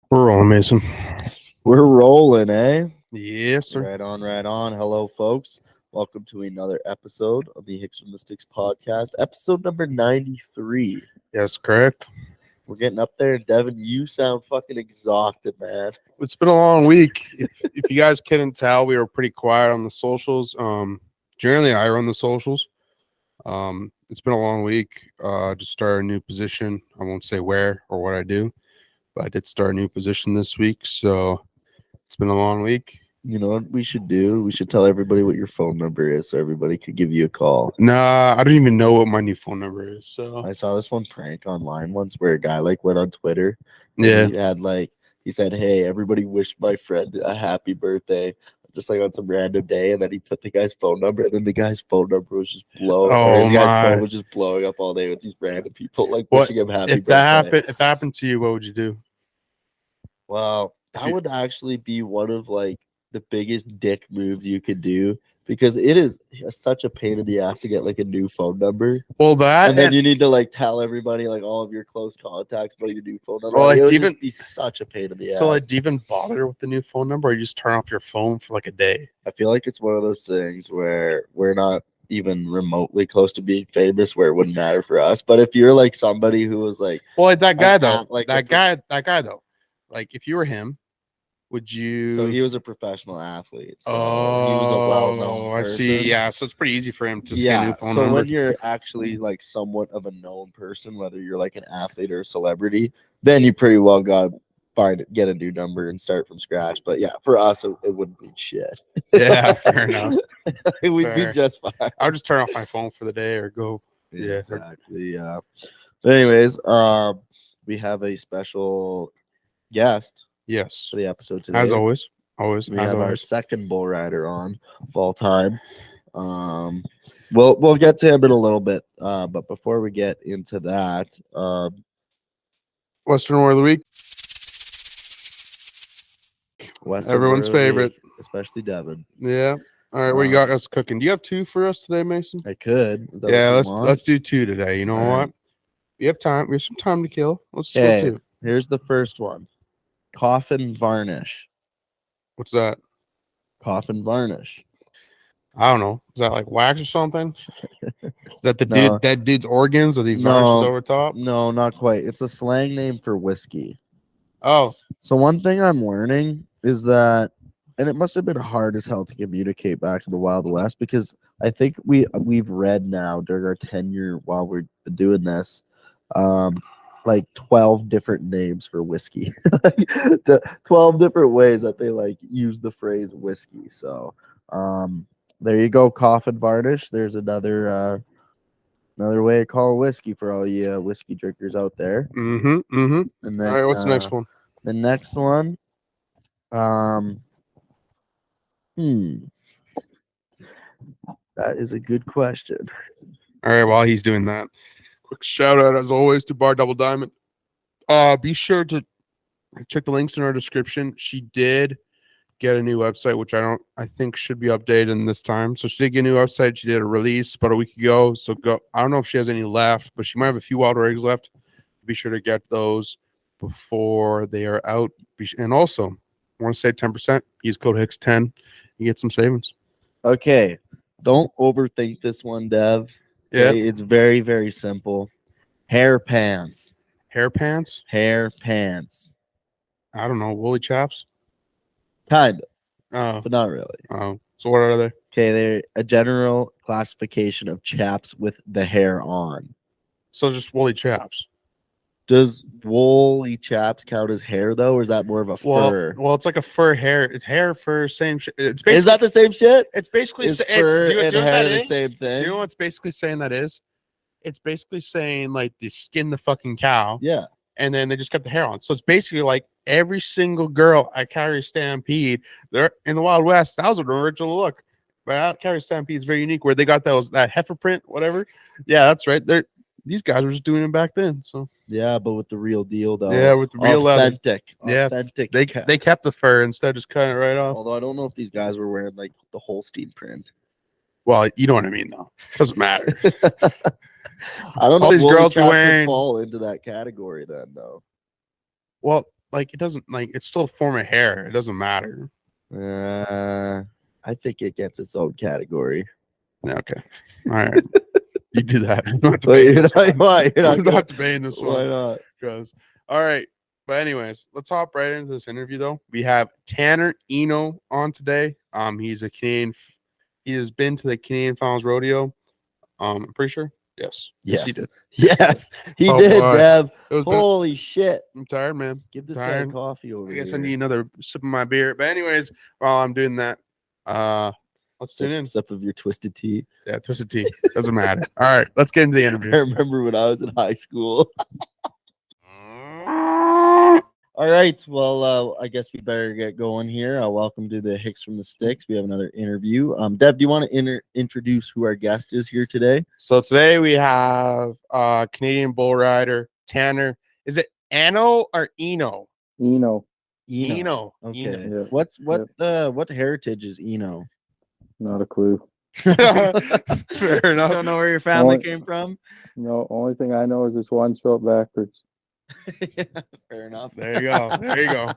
We're rolling, Mason. We're rolling, eh? Yes, sir. Right on, right on. Hello, folks. Welcome to another episode of the Hicks from the Sticks podcast, episode number 93. Yes, correct. We're getting up there. Devin, you sound fucking exhausted, man. It's been a long week. If you guys couldn't tell, we were pretty quiet on the socials. Generally, I run the socials. It's been a long week. Just started a new position. I won't say where or what I do, but I did start a new position this week. So it's been a long week. You know what we should do? We should tell everybody what your phone number is so everybody could give you a call. Nah, I don't even know what my new phone number is. So I saw this one prank online once where a guy went on Twitter. yeah. He said, "Hey, everybody wish my friend a happy birthday." Just on some random day, and then he put the guy's phone number, and then the guy's phone number was just Oh, guy's phone my. was just blowing up all day with these random people What wishing him happy if birthday. that happened to you? What would you do? Wow, that would actually be one of the biggest dick moves you could do, because it is such a pain in the ass to get a new phone number. Well, that And then you need to tell everybody all of your close contacts about your new phone number. Well, It would even- just be such a pain in the ass. So, do you even bother with the new phone number, or you just turn off your phone for a day? I feel like it's one of those things where we're not even remotely close to being famous, where it wouldn't matter for us. But if you're somebody who was Well, that guy though, that guy though, if you were him, would you? so he was a professional athlete. So Oh, he was a well-known I see. person. Yeah, so it's pretty easy for him to just get a new phone so number. when you're actually somewhat of a known person, whether you're an athlete or a celebrity, then you pretty well got get a new number and start from scratch. But yeah, for us, it wouldn't be shit. Yeah, fair enough. We'd Fair. be just fine. I would just turn off my phone for the day or go. Yeah, Yeah. exactly. Yeah. But anyways, we have a special guest Yes, for the episode today. as always, We as have our always. second bull rider on of all time. We'll get to him in a little bit. But before we get into that, Western War of the Week. Western Everyone's Word of the favorite. Week, especially Devin. Yeah. All right, what you got us cooking? Do you have two for us today, Mason? I could. Is that Yeah, what you want? let's do two today. You know All right. what? We have time. We have some time to kill. Let's Okay. do. Here's the first one. Coffin varnish. What's that? Coffin varnish. I don't know. Is that like wax or something? Is that the No. that dude's organs, or the No. varnishes over top? No, not quite. It's a slang name for whiskey. Oh, So one thing I'm learning is that, and it must have been hard as hell to communicate back to the Wild West, because I think we've read now during our tenure while we're doing this, 12 different names for whiskey. 12 different ways that they use the phrase whiskey. So there you go, coffin varnish. There's another way of calling whiskey for all you whiskey drinkers out there. mm-hmm. And then All right, what's the next one? The next one, that is a good question. All right, while he's doing that, quick shout out as always to Bar Double Diamond. Be sure to check the links in our description. She did get a new website, which I think should be updated in this time. So she did get a new website. She did a release about a week ago. So go. I don't know if she has any left, but she might have a few wild eggs left. Be sure to get those before they are out. And also, I want to save 10%. Use code Hicks10. You get some savings. Okay, don't overthink this one, Dev. Yeah. Okay, it's very, very simple. Hair pants. Hair pants? Hair pants. I don't know. Woolly chaps? Kind of, Oh. but not really. Oh. So what are they? Okay, they're a general classification of chaps with the hair on. So just woolly chaps. Does woolly chaps count as hair, though, or is that more of a fur? Well, it's like a fur hair. It's hair, fur, same shit. It's basically, Is that the same shit? It's basically Is do fur you know and what hair that the is? same Do thing? you know what it's basically saying that is? It's basically saying they skin the fucking cow, Yeah. and then they just got the hair on. So it's basically like every single girl at Carry Stampede, they're in the Wild West. That was an original look. But at Carry Stampede is very unique, where they got that heifer print, whatever. Yeah, that's right. These guys were just doing it back then. So Yeah, but with the real deal, though. yeah, with the real leather. Yeah, Authentic. They kept the fur instead, just cutting it right off. Although I don't know if these guys were wearing the Holstein print. Well, you know what I mean, though. Doesn't matter. I don't know All if these woolly girls be chaps would wearing- fall into that category then, though. Well, like it doesn't like it's still a form of hair. It doesn't matter. I think it gets its own category. Yeah, okay. All right. You do that. I'm not Wait, debating you're this not, one. why? You're I'm not gonna, not debating this why one. not? Because all right. But anyways, let's hop right into this interview though. We have Tanner Eno on today. He's a Canadian. He has been to the Canadian Finals Rodeo. I'm pretty sure. Yes. Yes, he did. Yes, he Oh, did, boy. Bev. It was been, Holy shit! I'm tired, man. Give this Tired. guy coffee over I here. guess I need another sip of my beer. But anyways, while I'm doing that, let's tune in. Sip of your twisted tea. Yeah, twisted tea. Doesn't matter. All right, let's get into the I interview. remember when I was in high school. All right. Well, I guess we better get going here. Welcome to the Hicks from the Sticks. We have another interview. Deb, do you want to introduce who our guest is here today? So today we have Canadian bull rider Tanner. Is it Eno or Eno? Eno. Eno. Okay. Eno. Yeah. What heritage is Eno? Not a clue. Fair You enough. don't know where your family Only- came from? No, only thing I know is this one spelled backwards. Yeah, fair enough. There you go. There you go.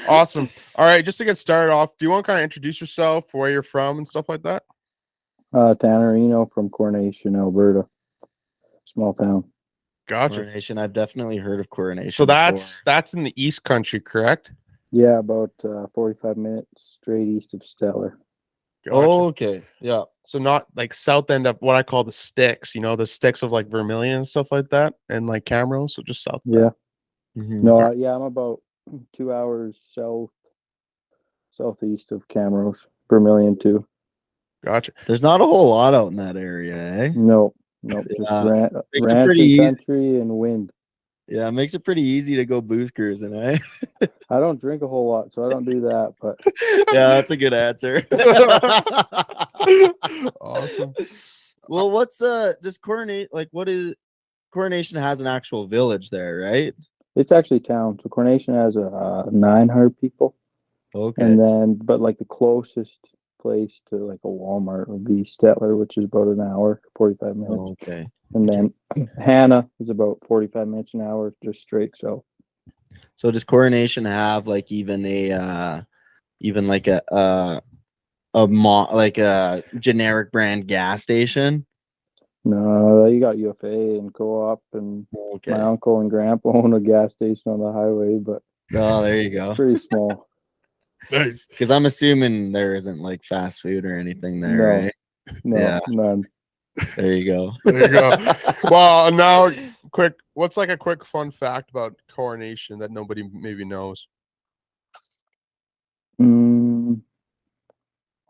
Awesome. All right, just to get started off, do you want to kind of introduce yourself, where you're from, and stuff like that? Tanner Eno from Coronation, Alberta. Small town. Gotcha. Coronation. I've definitely heard of Coronation. So that's in the East Country, correct? Yeah, about 45 minutes straight east of Stellar. Gotcha. Okay. Yeah. So not like south end of what I call the sticks, the sticks of like Vermilion and stuff like that, and like Camrose. So just south. Of Yeah. Mhm. No, I'm about 2 hours southeast of Camrose. Vermilion too. Gotcha. There's not a whole lot out in that area, eh? No, just Yeah. ranch Makes it and pretty easy. country and wind. Yeah, it makes it pretty easy to go booze cruising, eh? I don't drink a whole lot, so I don't do that. But Yeah, that's a good answer. Awesome. Well, what's does Coronation Coronation has an actual village there, right? it's actually town. So Coronation has 900 people. Okay. And then, but like the closest place to like a Walmart would be Stettler, which is about an hour, 45 minutes. Okay. And then Hannah is about 45 minutes an hour, just straight. So So does Coronation have like even like a generic brand gas station? no, you got UFA and Co-op, and Okay. my uncle and grandpa own a gas station on the highway, but Oh, there you go. it's pretty small. Nice. Because I'm assuming there isn't like fast food or anything there, No. right? No, Yeah. none. There you go. There you go. Well, now what's like a quick fun fact about Coronation that nobody maybe knows?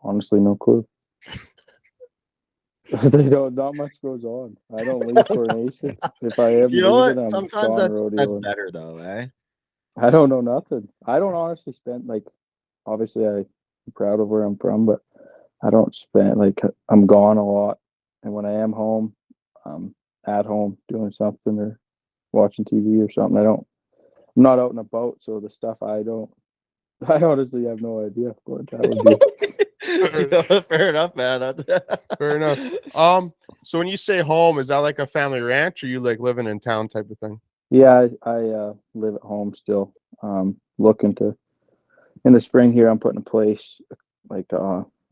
Honestly, no clue. Not much goes on. I don't leave Coronation. If I am You know leaving, what? I'm Sometimes gone that's rodeoing. better though, eh? I don't know nothing. I don't honestly spend obviously I'm proud of where I'm from, but I don't spend I'm gone a lot. And when I am home, I'm at home doing something or watching TV or something. I'm not out and about, so the stuff I honestly have no idea what that would be. You know, fair enough, man. That's Fair enough. So when you say home, is that like a family ranch, or you like living in town type of thing? Yeah, I live at home still. Looking to in the spring here. I'm putting a place right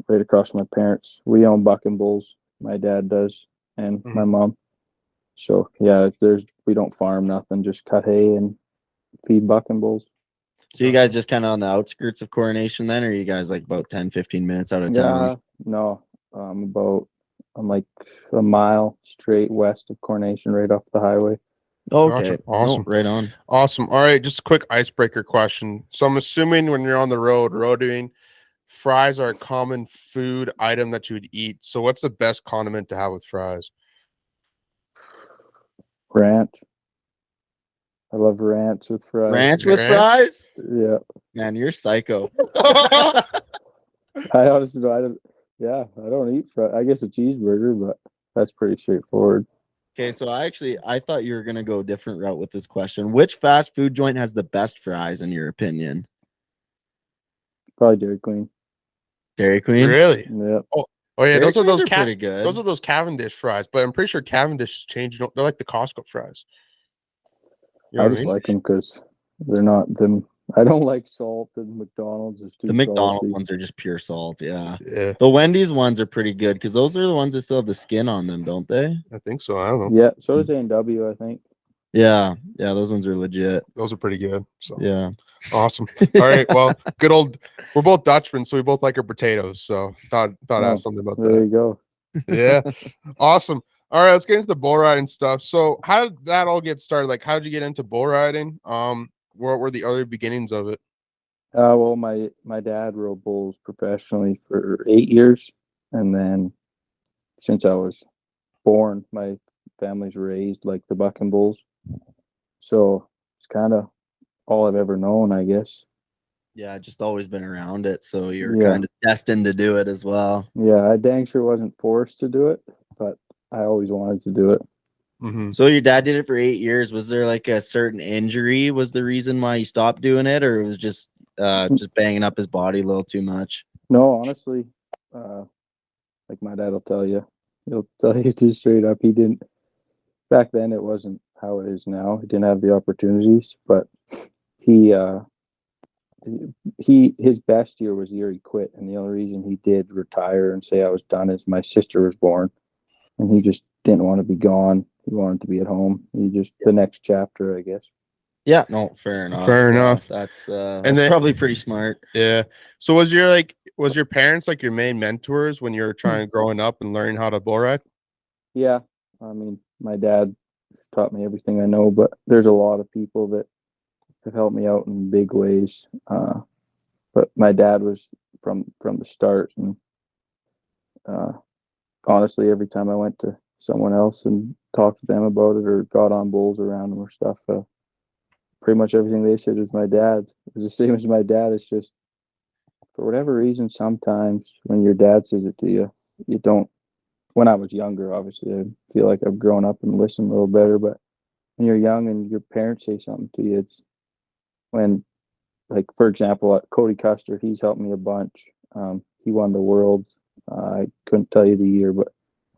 across from my parents. We own buck and bulls. My dad does, and my mom. So yeah, we don't farm nothing. Just cut hay and feed buck and bulls. So you guys just kind of on the outskirts of Coronation then, or are you guys like about 10, 15 minutes out of town? Yeah, no, I'm like a mile straight west of Coronation, right off the highway. Okay. Gotcha. Awesome. No, right on. Awesome. All right, just a quick icebreaker question. So I'm assuming when you're on the road roading, fries are a common food item that you would eat. So what's the best condiment to have with fries? Ranch. I love ranch with fries. Ranch with Ranch? fries? Yeah, Man, you're psycho. I honestly don't. I don't eat fries. I guess a cheeseburger, but that's pretty straightforward. Okay, so I thought you were gonna go a different route with this question. Which fast food joint has the best fries in your opinion? Probably Dairy Queen. Dairy Queen? Really? Yeah. Oh yeah, Dairy those are Queens those pretty good. those are those Cavendish fries, but I'm pretty sure Cavendish has changed. They're like the Costco fries. You know I what just mean? like them because they're not them. I don't like salt, and McDonald's is too The McDonald's salty. ones are just pure salt. Yeah. Yeah, The Wendy's ones are pretty good because those are the ones that still have the skin on them, don't they? I think so. I don't know. Yeah, so does A&W, I think. Yeah. Yeah. Those ones are legit. Those are pretty good. So Yeah. awesome. All right. Well, good old. We're both Dutchmen, so we both like our potatoes. So thought I'd Oh, ask something about There that. you go. Yeah. Awesome. All right, let's get into the bull riding stuff. So how did that all get started? Like, how did you get into bull riding? What were the early beginnings of it? Well, my dad rode bulls professionally for 8 years, and then since I was born, my family's raised like the bucking bulls. So it's kind of all I've ever known, I guess. Yeah. Just always been around it. So you're Yeah. kind of destined to do it as well. Yeah, I dang sure wasn't forced to do it, but I always wanted to do it. Mm-hmm. So your dad did it for 8 years. Was there like a certain injury was the reason why he stopped doing it, or it was just banging up his body a little too much? No, honestly, like my dad will tell you, he'll tell you just straight up. He didn't back then. It wasn't how it is now. He didn't have the opportunities, but he his best year was the year he quit, and the only reason he did retire and say I was done is my sister was born, and he just didn't want to be gone. He wanted to be at home. He just the next chapter, I guess. Yeah, no, fair enough. Fair enough. That's then- probably pretty smart. Yeah. So was your parents like your main mentors when you were trying growing up and learning how to bull ride? Yeah, I mean, my dad just taught me everything I know, but there's a lot of people that have helped me out in big ways. But my dad was from the start, and honestly, every time I went to someone else and talked to them about it or got on bulls around them or stuff, pretty much everything they said was my dad. It was the same as my dad. It's just for whatever reason, sometimes when your dad says it to you, you don't. When I was younger, obviously, I feel like I've grown up and listened a little better. But when you're young and your parents say something to you, it's when, like, for example, Cody Custer, he's helped me a bunch. He won the world. I couldn't tell you the year, but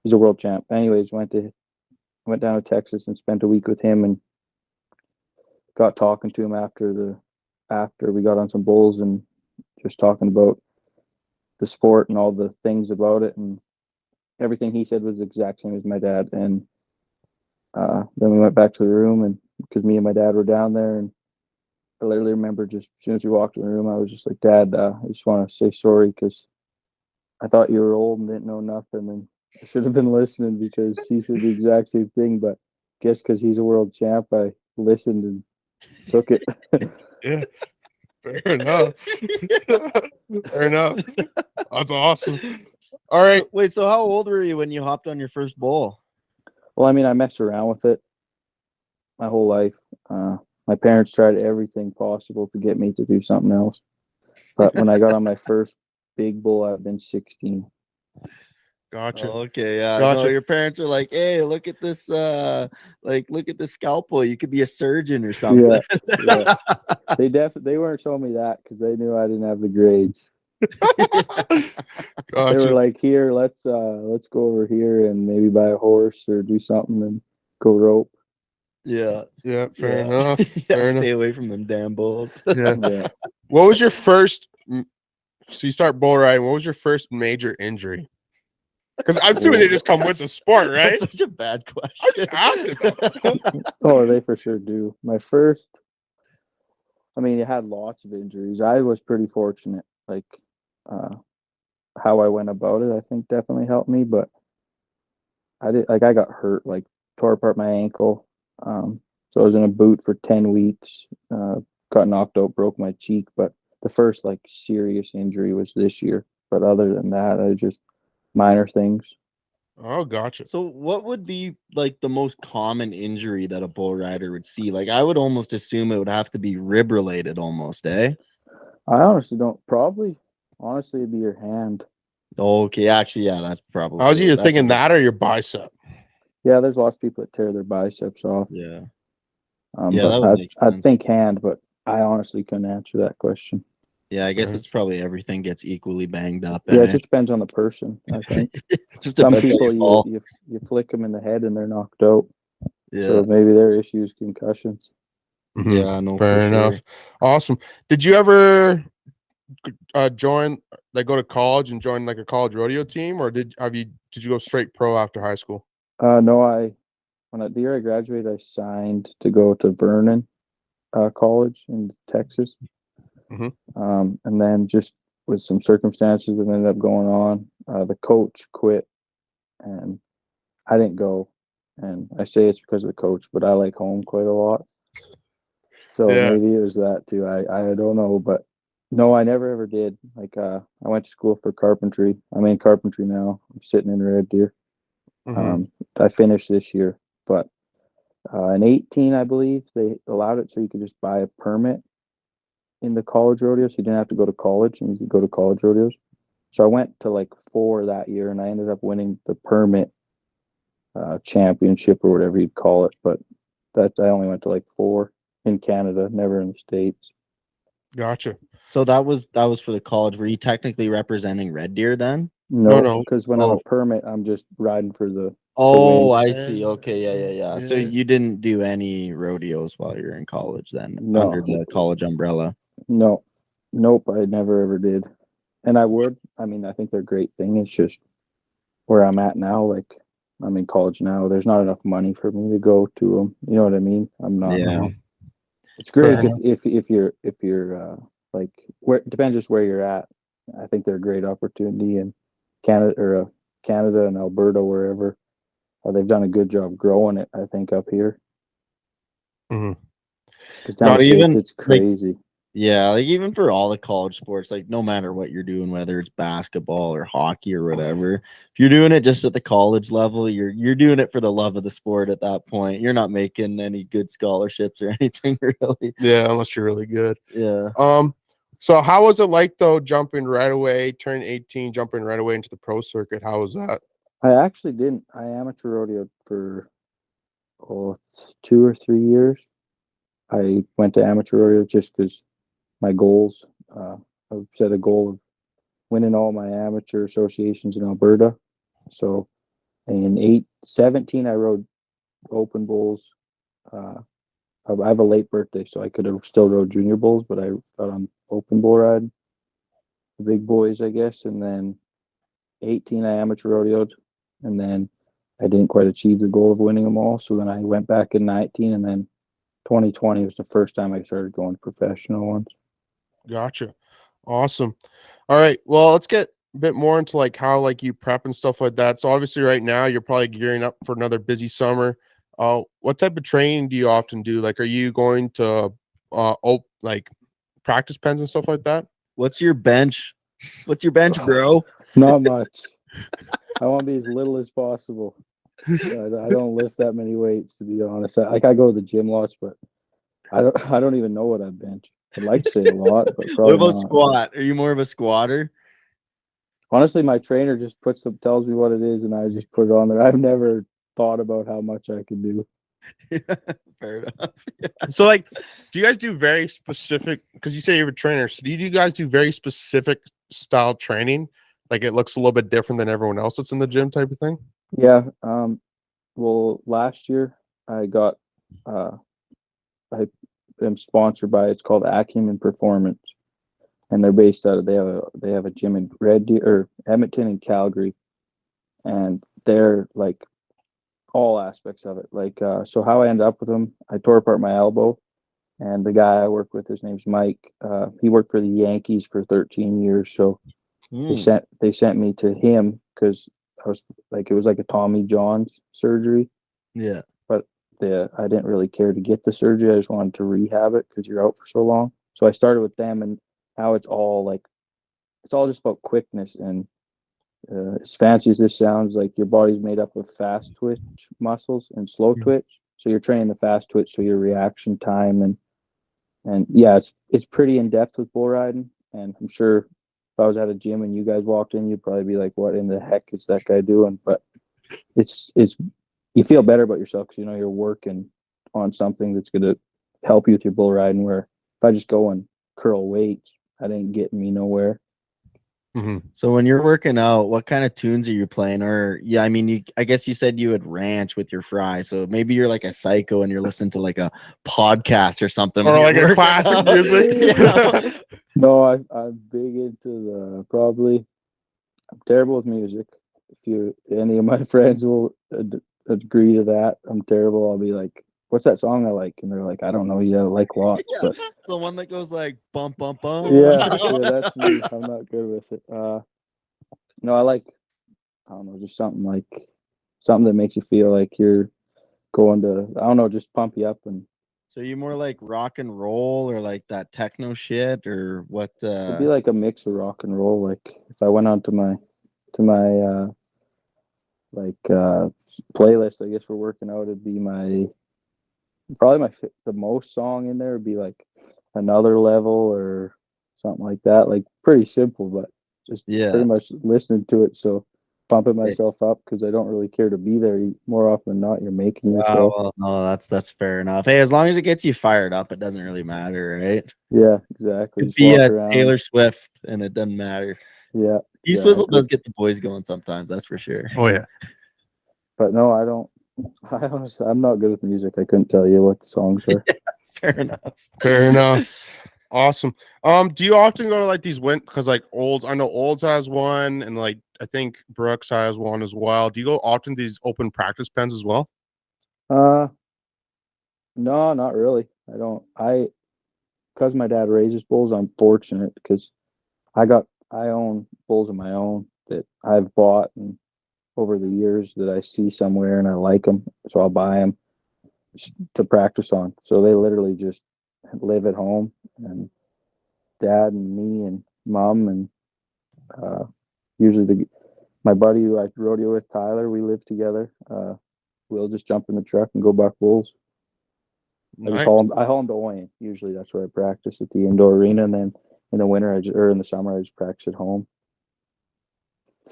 he's a world champ. Anyways, went down to Texas and spent a week with him and got talking to him after we got on some bulls and just talking about the sport and all the things about it, and everything he said was the exact same as my dad. And then we went back to the room, and because me and my dad were down there, and I literally remember just as soon as we walked in the room, I was just like, Dad, I just want to say sorry because I thought you were old and didn't know nothing, and I should have been listening because he said the exact same thing. But I guess because he's a world champ, I listened and took it. Yeah. Fair enough. Fair enough. That's awesome. All right. Wait, so how old were you when you hopped on your first bull? Well, I mean, I messed around with it my whole life. My parents tried everything possible to get me to do something else. But when I got on my first big bull, I've been 16. Gotcha. Oh, okay, yeah. Gotcha. No, your parents were like, "Hey, look at this! Look at this scalpel. You could be a surgeon or something." Yeah. They weren't showing me that because they knew I didn't have the grades. Gotcha. They were like, "Here, let's go over here and maybe buy a horse or do something and go rope." Yeah. Yeah, fair Yeah. enough. Yeah, Fair stay enough. away from them damn bulls. Yeah. Yeah. What was your first? So you start bull riding. What was your first major injury? Because I'm assuming they just come with the sport, right? That's such a bad I'm question. just asking. Though. Oh, they for sure do. My first, I mean, it had lots of injuries. I was pretty fortunate. Like, how I went about it, I think definitely helped me. But I got hurt, like tore apart my ankle. So I was in a boot for 10 weeks. Got knocked out, broke my cheek. But the first like serious injury was this year. But other than that, I just minor things. Oh, gotcha. So what would be like the most common injury that a bull rider would see? Like I would almost assume it would have to be rib related almost, eh? I honestly don't. Probably, honestly, it'd be your hand. Okay, actually, yeah, that's probably. I was either that's a thinking good- that or your bicep. Yeah, there's lots of people that tear their biceps off. Yeah. Yeah, that But would make I sense. think hand, but I honestly couldn't answer that question. Yeah, I guess Fair. it's probably everything gets equally banged up. Yeah, eh? it just depends on the person. I think Just some depends how people you fall. you flick them in the head and they're knocked out. Yeah. So maybe their issue is concussions. Mhm. Yeah, no, Fair for enough. sure. Awesome. Did you ever join, like, go to college and join like a college rodeo team, or did you go straight pro after high school? No, the year I graduated, I signed to go to Vernon College in Texas. Mhm. And then just with some circumstances that ended up going on, the coach quit, and I didn't go. And I say it's because of the coach, but I like home quite a lot. So Yeah. maybe it was that too. I don't know, but no, I never ever did. Like I went to school for carpentry. I'm in carpentry now. I'm sitting in Red Deer. Mhm. I finished this year, but in 18, I believe they allowed it so you could just buy a permit in the college rodeos. You didn't have to go to college, and you could go to college rodeos. So I went to like 4 that year, and I ended up winning the permit championship or whatever you'd call it. But that I only went to like 4 in Canada, never in the States. Gotcha. So that was for the college. Were you technically representing Red Deer then? No, No, no. because when I'm a Oh. permit, I'm just riding for the Oh, win. I see. Okay, yeah. So Yeah. you didn't do any rodeos while you're in college then, under No, the college umbrella. no, nope. I never ever did, and I would. I mean, I think they're a great thing. It's just where I'm at now. Like I'm in college now. There's not enough money for me to go to them. You know what I mean? I'm not. Yeah. It's Fair great enough. if you're like where it depends just where you're at. I think they're a great opportunity in Canada and Alberta wherever. They've done a good job growing it. I think up here Mhm. because down No, the States Even it's like crazy. yeah, like even for all the college sports, like no matter what you're doing, whether it's basketball or hockey or whatever, if you're doing it just at the college level, you're doing it for the love of the sport at that point. You're not making any good scholarships or anything really. Yeah, unless you're really good. Yeah. So how was it like though, jumping right away, turning 18, jumping right away into the pro circuit? How was that? I actually didn't. I amateur rodeoed for 2 or 3 years. I went to amateur rodeo just because my goals. I set a goal of winning all my amateur associations in Alberta. So in 17, I rode open bulls. Uh, I have a late birthday, so I could have still rode junior bulls, but I got on open bull ride, the big boys, I guess. And then 18, I amateur rodeoed, and then I didn't quite achieve the goal of winning them all. So then I went back in 19, and then 2020 was the first time I started going professional ones. Gotcha. Awesome. All right. Well, let's get a bit more into like how like you prep and stuff like that. So obviously right now you're probably gearing up for another busy summer. What type of training do you often do? Like, are you going to like practice pens and stuff like that? What's your bench? What's your bench, bro? Not much. I want to be as little as possible. I don't lift that many weights, to be honest. I go to the gym lots, but I don't even know what I bench. I'd like to say a lot, but What probably about not. squat? Are you more of a squatter? Honestly, my trainer just tells me what it is, and I just put it on there. I've never thought about how much I could do. Fair enough. So like, do you guys do very specific, because you say you're a trainer, so do you guys do very specific style training? Like it looks a little bit different than everyone else that's in the gym type of thing? Yeah. Well, last year I got I am sponsored by it's called Acumen Performance, and they're based out of they have a gym in Red Deer or Edmonton and Calgary, and they're like all aspects of it. Like so, how I ended up with them, I tore apart my elbow, and the guy I work with, his name's Mike. He worked for the Yankees for 13 years, so they sent me to him because I was like it was like a Tommy John's surgery, Yeah. but I didn't really care to get the surgery. I just wanted to rehab it because you're out for so long. So I started with them, and now it's all just about quickness. And as fancy as this sounds, like your body's made up of fast twitch muscles and slow twitch. So you're training the fast twitch, so your reaction time and yeah, it's pretty in depth with bull riding. And I'm sure if I was at a gym and you guys walked in, you'd probably be like, "What in the heck is that guy doing?" But it's you feel better about yourself because you know you're working on something that's going to help you with your bull riding. Where if I just go and curl weights, that ain't getting me nowhere. Mhm. So when you're working out, what kind of tunes are you playing? Or yeah, I mean, I guess you said you would ranch with your fry. So maybe you're like a psycho and you're listening to like a podcast or something, Or when like you're a working classic out. music. Yeah. No, I'm big into the probably. I'm terrible with music. If any of my friends will agree to that, I'm terrible. I'll be like, "What's that song I like?" And they're like, "I don't know. You gotta like lots." Yeah. But The one that goes like bump bump bump. yeah, that's me. I'm not good with it. No, I like, I don't know, just something that makes you feel like you're going to, I don't know, just pump you up. And So you more like rock and roll or like that techno shit or what? it'd be like a mix of rock and roll. Like if I went on to my playlist, I guess for working out, it'd be the most song in there would be like Another Level or something like that. Like pretty simple, but just Yeah. pretty much listening to it. So pumping myself up because I don't really care to be there. More often than not, you're making yourself. Well, no, that's fair enough. Hey, as long as it gets you fired up, it doesn't really matter, right? Yeah, exactly. Could Just be walk a around. Taylor Swift and it doesn't matter. Yeah, E-Swizzle exactly. does get the boys going sometimes, that's for sure. Oh yeah. But no, I don't. I honestly, I'm not good with music. I couldn't tell you what the songs are. Fair enough. Fair enough. Awesome. Do you often go to like these because like Olds, I know Olds has one, and like I think Brooks has one as well. Do you go often to these open practice pens as well? No, not really. I don't. Because my dad raises bulls, I'm fortunate because I own bulls of my own that I've bought and over the years that I see somewhere and I like them, so I'll buy them to practice on. So they literally just live at home, and dad and me and mom and uh, usually my buddy who I rodeo with, Tyler, we live together. We'll just jump in the truck and go buck bulls. Nice. I haul them to Oyen. Usually that's where I practice at the indoor arena, and then in the winter or in the summer I just practice at home.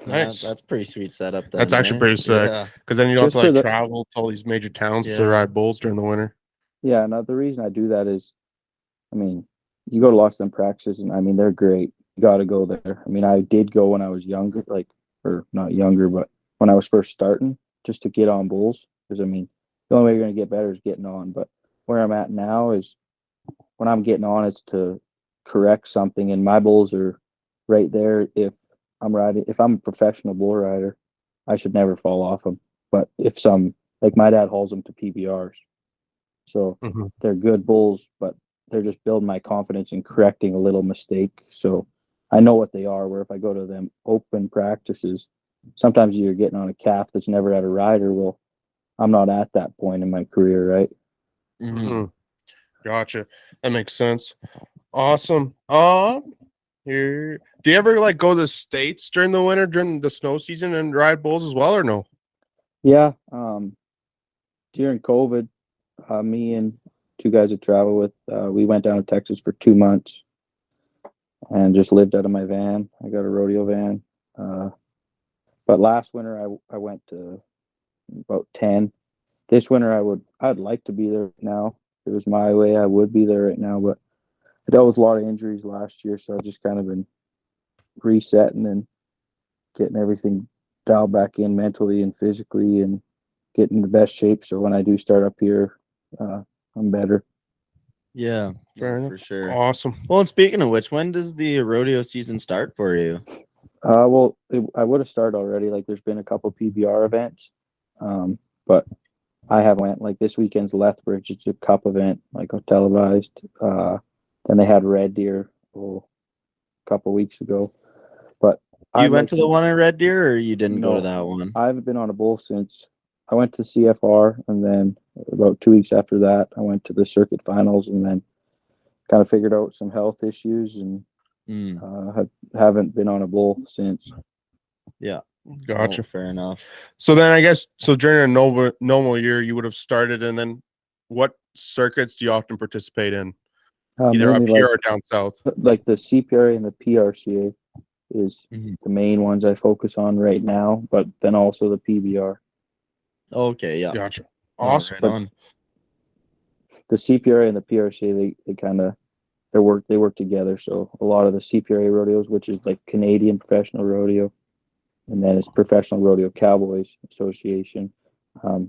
Nice. That's pretty sweet setup then. That's actually eh? pretty sick. Yeah. Because then you don't have Just to for like the travel to all these major towns to Yeah. ride bulls during the winter. Yeah, now the reason I do that is, I mean, you go to lots of them practices, and I mean they're great. You got to go there. I mean, I did go when I was younger, or not younger, but when I was first starting, just to get on bulls. Because I mean, the only way you're gonna get better is getting on. But where I'm at now is when I'm getting on, it's to correct something, and my bulls are right there. If I'm a professional bull rider, I should never fall off them. But if like my dad hauls them to PBRs, so Mhm. they're good bulls, but they're just building my confidence in correcting a little mistake. So I know what they are. Where if I go to them open practices, sometimes you're getting on a calf that's never had a rider. Well, I'm not at that point in my career, right? Mhm. Gotcha. That makes sense. Awesome. Here. Do you ever like go to the States during the winter, during the snow season, and ride bulls as well, or no? Yeah. During COVID, me and two guys I travel with, we went down to Texas for 2 months and just lived out of my van. I got a rodeo van. But last winter I went to about 10. This winter I'd like to be there now. If it was my way, I would be there right now. But I dealt with a lot of injuries last year, so I've just kind of been resetting and getting everything dialed back in mentally and physically and getting the best shape. So when I do start up here, I'm better. Yeah. Fair For enough. sure. Awesome. Well, and speaking of which, when does the rodeo season start for you? I would have started already. Like there's been a couple PBR events, but I haven't went. Like this weekend's Lethbridge. It's a cup event, like a televised. Then they had Red Deer a couple weeks ago. But You went to the one in Red Deer, or you didn't go to No, that one? I haven't been on a bull since I went to CFR, and then about 2 weeks after that, I went to the circuit finals, and then kind of figured out some health issues, and haven't been on a bull since. Yeah. Gotcha. Oh, fair enough. So then I guess during a normal year you would have started, and then what circuits do you often participate in? Either up Mainly here or down south? like the CPRA and the PRCA is the main ones I focus on right now, but then also the PBR. Okay, yeah. Gotcha. Oh, Awesome. right on. The CPRA and the PRCA, they're they work together. So a lot of the CPRA rodeos, which is like Canadian Professional Rodeo, and then it's Professional Rodeo Cowboys Association. A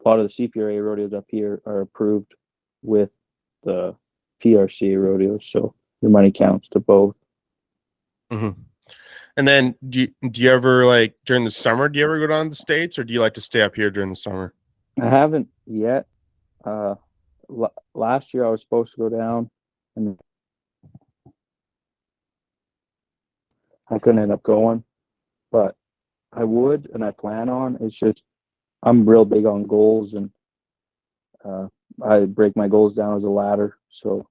lot of the CPRA rodeos up here are approved with the PRCA rodeos, so your money counts to both. Mm-hmm. And then do you ever, like, during the summer, do you ever go down to the States, or do you like to stay up here during the summer? I haven't yet. Last year I was supposed to go down, and I couldn't end up going, but I would, and I plan on. It's just I'm real big on goals, and I break my goals down as a ladder. So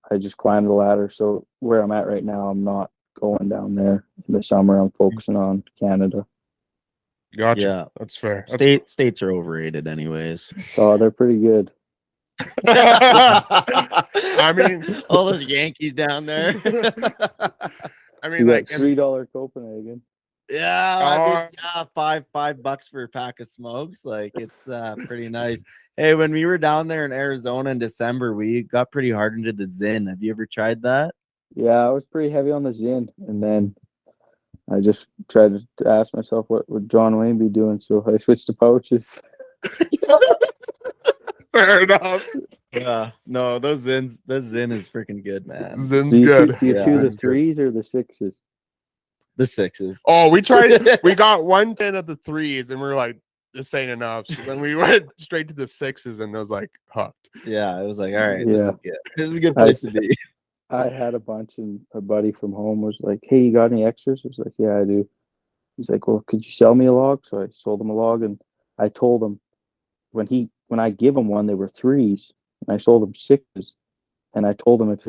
I just climb the ladder. So where I'm at right now, I'm not going down there in the summer. I'm focusing on Canada. Gotcha. Yeah. That's fair. States are overrated, anyways. Oh, they're pretty good. I mean, all those Yankees down there. I mean, You like, got $3 Copenhagen. Yeah, I mean, Oh. yeah, $5 for a pack of smokes. Like, it's pretty nice. Hey, when we were down there in Arizona in December, we got pretty hard into the Zin. Have you ever tried that? Yeah, I was pretty heavy on the Zin, and then I just tried to ask myself what would John Wayne be doing, so I switched to pouches. fair enough. Yeah, no, the Zin is freaking good, man. Zin's Do you good. do you Yeah. chew the Zin's good. 3s or the 6s? The 6s. Oh, we tried. We got 110 of the 3s, and we were like, this ain't enough. So then we went straight to the 6s, and it was like hooked. Yeah, it was like, all right, this Yeah. is good. This is a good place to be. I had a bunch, and a buddy from home was like, "Hey, you got any extras?" I was like, "Yeah, I do." He's like, "Well, could you sell me a log?" So I sold him a log, and I told him when I give him one, they were 3s, and I sold him 6s, and I told him if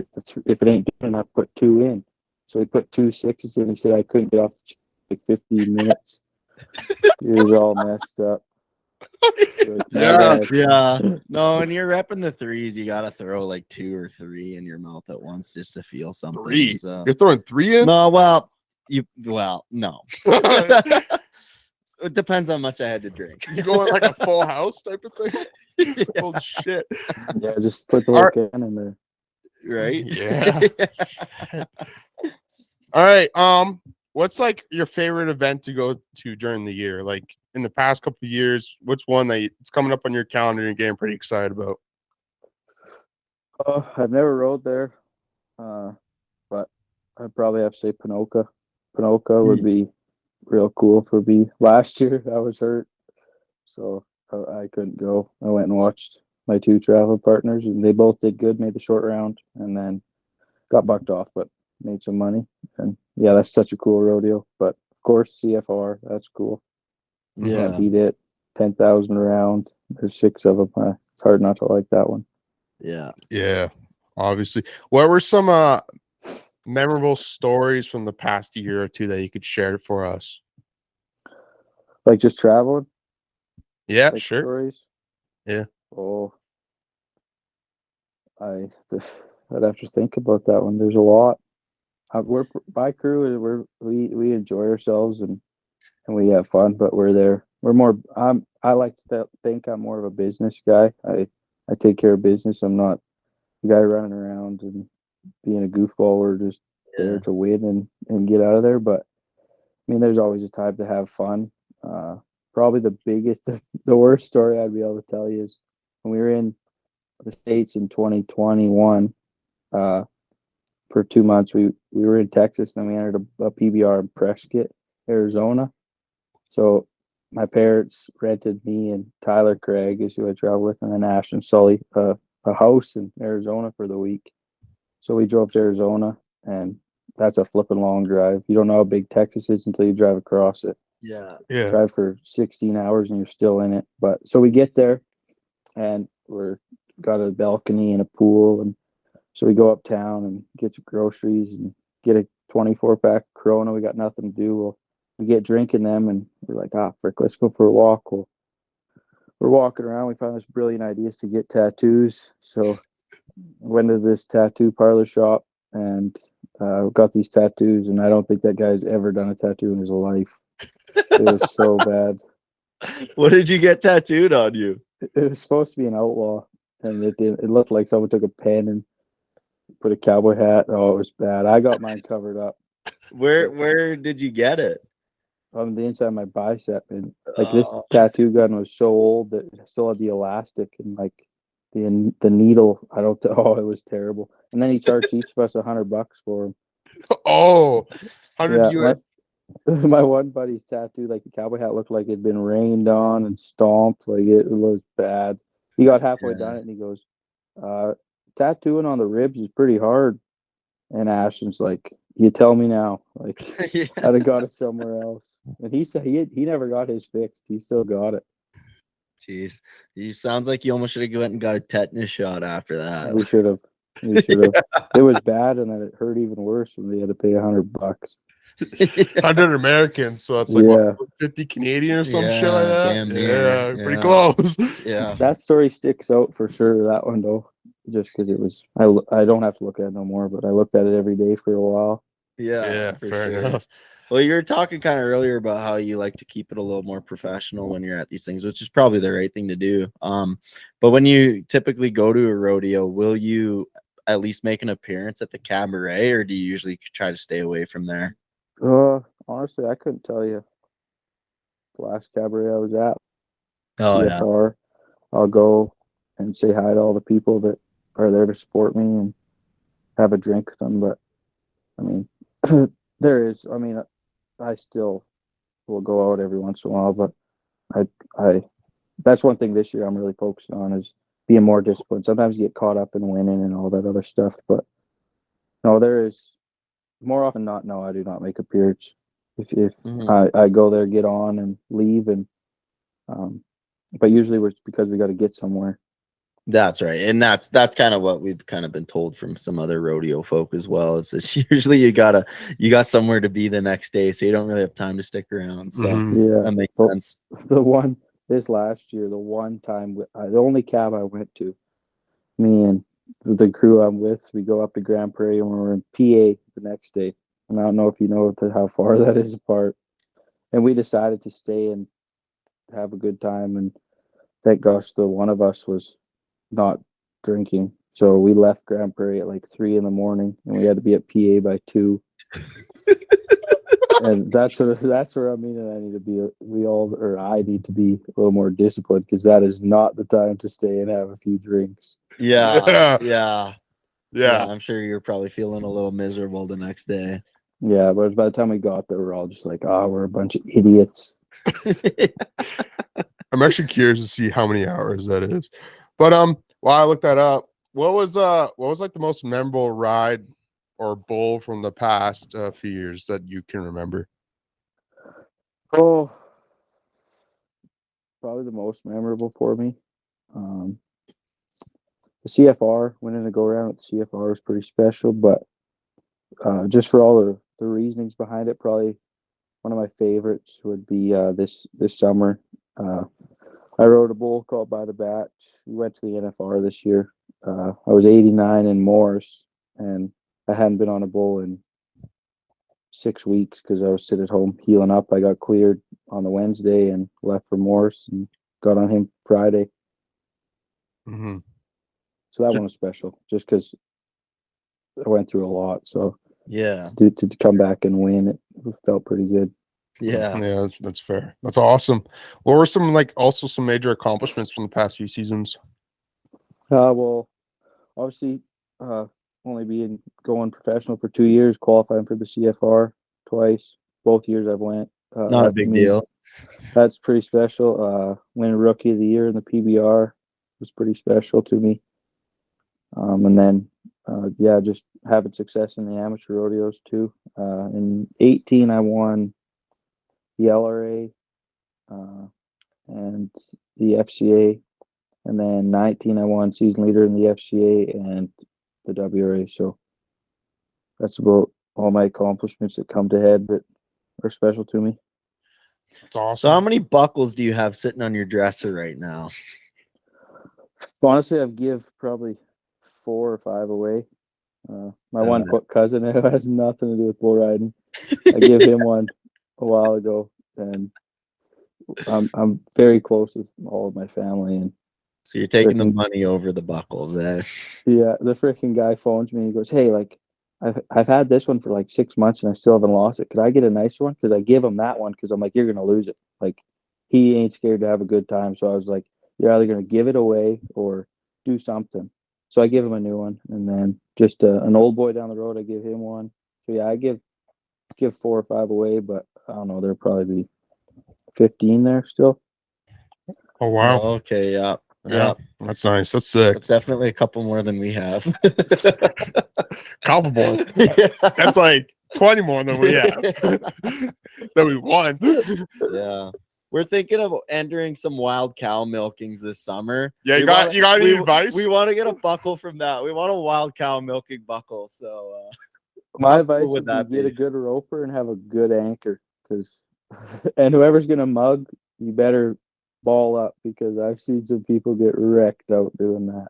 it ain't doing, I put 2 in. So he put 2 6s in. He said I couldn't get off like 15 minutes. He was all messed up. Like, Yeah. Yeah. No, when you're repping the 3s, you gotta throw like 2 or 3 in your mouth at once just to feel something. 3. So. You're throwing 3 in? No, no. It depends how much I had to drink. You going like a full house type of thing? Yeah. Holy shit. Yeah, just put the whole can in there. Right? Yeah. All right. What's like your favorite event to go to during the year? Like in the past couple of years, what's one that it's coming up on your calendar and getting pretty excited about? I've never rode there, but I'd probably have to say Panoka. Panoka would be real cool for me. Last year I was hurt, so I couldn't go. I went and watched my 2 travel partners, and they both did good, made the short round, and then got bucked off, but made some money. And yeah, that's such a cool rodeo. But of course, CFR, that's cool. Yeah. Can't beat it. 10,000 round. There's 6 of them. It's hard not to like that one. Yeah. Yeah, obviously. What were some memorable stories from the past year or two that you could share for us? Like just traveling. Yeah, Like sure. stories. Yeah. Oh, I'd have to think about that one. There's a lot. We're my crew. We enjoy ourselves and we have fun, but we're there. We're more. I like to think I'm more of a business guy. I take care of business. I'm not the guy running around and being a goofball. We're just there to win and get out of there. But I mean, there's always a time to have fun. Probably the biggest, the worst story I'd be able to tell you is when we were in the States in 2021. For 2 months, we were in Texas, and then we entered a PBR in Prescott, Arizona. So my parents rented me and Tyler Craig, is who I traveled with, and then Ash and Sully a house in Arizona for the week. So we drove to Arizona, and that's a flipping long drive. You don't know how big Texas is until you drive across it. Yeah. Yeah. Drive for 16 hours and you're still in it. But so we get there, and we're got a balcony and a pool, and so we go uptown and get some groceries and get a 24-pack Corona. We got nothing to do. Well, we get drinking them, and we're like, frick, let's go for a walk. Well, we're walking around. We found this brilliant idea to get tattoos. So went to this tattoo parlor shop and got these tattoos. And I don't think that guy's ever done a tattoo in his life. It was so bad. What did you get tattooed on you? It was supposed to be an outlaw, and it didn't. It looked like someone took a pen and put a cowboy hat. Oh, it was bad. I got mine covered up Where did you get it? on the inside of my bicep, and like this Oh. tattoo gun was so old that it still had the elastic and like the needle. I don't. Oh, it was terrible. And then he charged each of us $100 for him. Oh, 100 Yeah, US. my one buddy's tattoo, like the cowboy hat, looked like it'd been rained on and stomped. Like it was bad. He got halfway done it, and he goes, "Tattooing on the ribs is pretty hard." And Ashton's like, "You tell me now." Like Yeah. I'd have got it somewhere else. And he said he never got his fixed. He still got it. Jeez, you sounds like you almost should have went and got a tetanus shot after that. We should have. We should have. It was bad, and then it hurt even worse when we had to pay $100. 100 Americans, so that's like Yeah. what, 50 Canadian or some shit like that. damn near. Pretty Yeah. close. Yeah. That story sticks out for sure. That one though, just because it was. I don't have to look at it no more, but I looked at it every day for a while. Yeah, for fair sure. enough. Well, you were talking kind of earlier about how you like to keep it a little more professional when you're at these things, which is probably the right thing to do. But when you typically go to a rodeo, will you at least make an appearance at the cabaret, or do you usually try to stay away from there? Honestly, I couldn't tell you the last cabaret I was at. Oh yeah, CFR. I'll go and say hi to all the people that are there to support me and have a drink with them. But I mean, there is. I mean, I still will go out every once in a while, but I that's one thing this year I'm really focused on is being more disciplined. Sometimes you get caught up in winning and all that other stuff, but no, there is more often than not. No, I do not make appearance. If I go there, get on and leave, and but usually it's because we got to get somewhere. that's right, and that's kind of what we've kind of been told from some other rodeo folk as well. Is it's usually you got somewhere to be the next day, so you don't really have time to stick around. So Yeah, that makes sense. The one this last year, the one time, the only cab I went to, me and the crew I'm with, we go up to Grand Prairie and we're in PA the next day. And I don't know if you know how far that is apart. And we decided to stay and have a good time. And thank gosh, the one of us was not drinking. So we left Grand Prairie at like 3 a.m, and we had to be at PA by 2. And that's where I mean, and I need to be. I need to be a little more disciplined, because that is not the time to stay and have a few drinks. Yeah. Yeah. I'm sure you're probably feeling a little miserable the next day. Yeah, but by the time we got there, we're all just like, we're a bunch of idiots. I'm actually curious to see how many hours that is. But while I looked that up, what was like the most memorable ride or bull from the past few years that you can remember? Oh, probably the most memorable for me. The CFR, winning a go around at the CFR was pretty special, but just for all the reasonings behind it, probably one of my favorites would be this summer. I rode a bull called By the Batch. We went to the NFR this year. I was 89 in Morris, and I hadn't been on a bull in 6 weeks because I was sitting at home healing up. I got cleared on the Wednesday and left for Morris and got on him Friday. Mm-hmm. So that one was special just because I went through a lot. So Yeah. to come back and win, it felt pretty good. Yeah. That's fair. That's awesome. What were some also some major accomplishments from the past few seasons? Well, obviously, only going professional for 2 years, qualifying for the CFR twice. Both years I've went. Not a big deal. That's pretty special. Winning Rookie of the Year in the PBR was pretty special to me. And then, just having success in the amateur rodeos too. In 18, I won the LRA and the FCA. And then 19, I won season leader in the FCA and the WRA. So that's about all my accomplishments that come to head that are special to me. That's awesome. So how many buckles do you have sitting on your dresser right now? Honestly, I've give probably 4 or 5 away. My one cousin who has nothing to do with bull riding, I gave him one a while ago, and I'm very close with all of my family, and So you're taking the Freaking- money over the buckles, eh? Yeah, the freaking guy phones me and he goes, "Hey, like, I've had this one for like 6 months and I still haven't lost it. Could I get a nicer one?" Because I give him that one because I'm like, "You're gonna lose it." Like, he ain't scared to have a good time. So I was like, "You're either gonna give it away or do something." So I give him a new one, and then just an old boy down the road, I give him one. So yeah, I give 4 or 5 away, but I don't know, there'll probably be 15 there still. Oh wow. Okay, yeah. Yeah. That's nice. That's sick. That's definitely a couple more than we have. Couple more. Yeah. That's like 20 more than we have. That we won. Yeah. We're thinking of entering some wild cow milkings this summer. Yeah, you We got wanna- you got any we, advice? We want to get a buckle from that. We want a wild cow milking buckle. So My How advice cool would would be that get a be? good roper and have a good anchor, because and whoever's gonna mug, you better ball up, because I've seen some people get wrecked out doing that.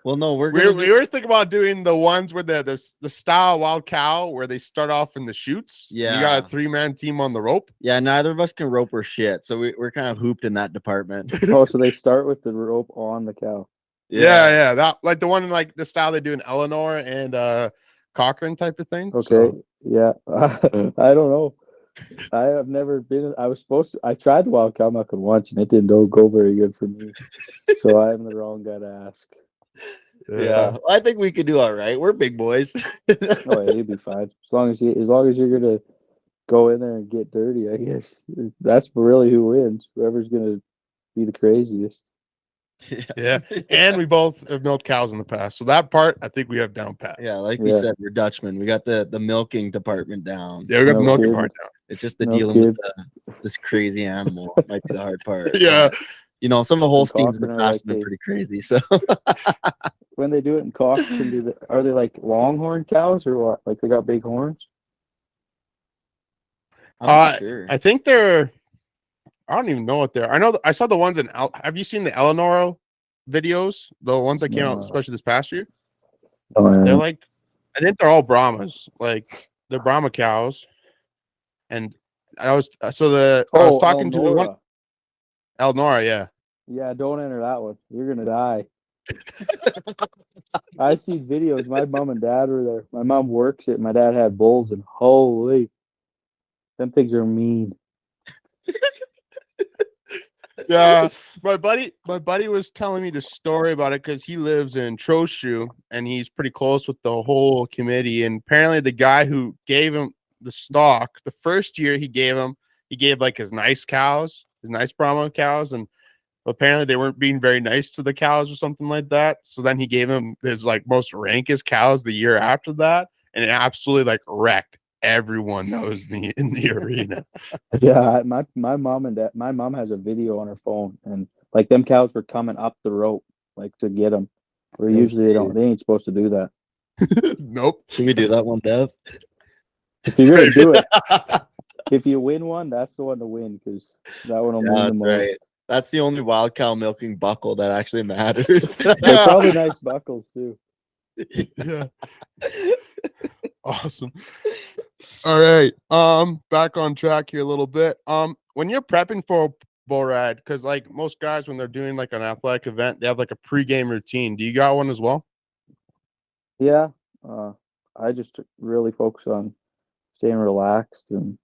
well, no, we're We gonna we were thinking about doing the ones where the style wild cow where they start off in the chutes. You got Yeah. a 3-man team on the rope. Yeah, neither of us can rope or shit, so we're kind of hooped in that department. Oh, so they start with the rope on the cow. Yeah. That like the one like the style they do in Eleanor and Cochrane type of thing. Okay, So, yeah. I don't know. I have never been. I was supposed to. I tried the wild cow milking once, and it didn't go very good for me. So I am the wrong guy to ask. Yeah, I think we could do all right. We're big boys. Oh, yeah, you'd be fine as long as you're gonna go in there and get dirty. I guess that's really who wins. Whoever's gonna be the craziest. Yeah. And we both have milked cows in the past. So that part I think we have down pat. Yeah, like we Yeah. said, we're Dutchmen. We got the milking department down. Yeah, we got the No milking kidding. part down. It's just the No dealing with kid. this crazy animal might be the hard part. Yeah. But, you know, some of the Holsteins in the Cochrane are past like have been they- pretty crazy. So When they do it in Cochrane, are they like longhorn cows or what? Like they got big horns? I'm not sure. I think they're I don't even know what they're. I know I saw the ones in have you seen the Eleanor videos? The ones that came out No. especially this past year? Oh, They're like I think they're all Brahmas. Like they're Brahma cows. And I was talking to the one Elnora, yeah. Yeah, don't enter that one. You're gonna die. I see videos. My mom and dad were there. My mom works it. My dad had bulls, and holy, them things are mean. Yeah, my buddy was telling me the story about it because he lives in Trochu and he's pretty close with the whole committee. And apparently, the guy who gave him the stock the first year he gave like his nice cows, his nice Brahma cows, and apparently they weren't being very nice to the cows or something like that. So then he gave him his like most rankest cows the year after that, and it absolutely like wrecked everyone that was in the arena. Yeah, my mom and dad. My mom has a video on her phone, and like them cows were coming up the rope, like to get them. Where usually they don't. They ain't supposed to do that. Nope. Should we do that one, Dev? If you're gonna do it, if you win one, that's the one to win, because that one will mean the That's most. right. That's the only wild cow milking buckle that actually matters. They're probably nice buckles too. Yeah. Awesome. All right. Back on track here a little bit. When you're prepping for a bull ride, because like most guys when they're doing like an athletic event, they have like a pregame routine. Do you got one as well? Yeah, I just really focus on staying relaxed and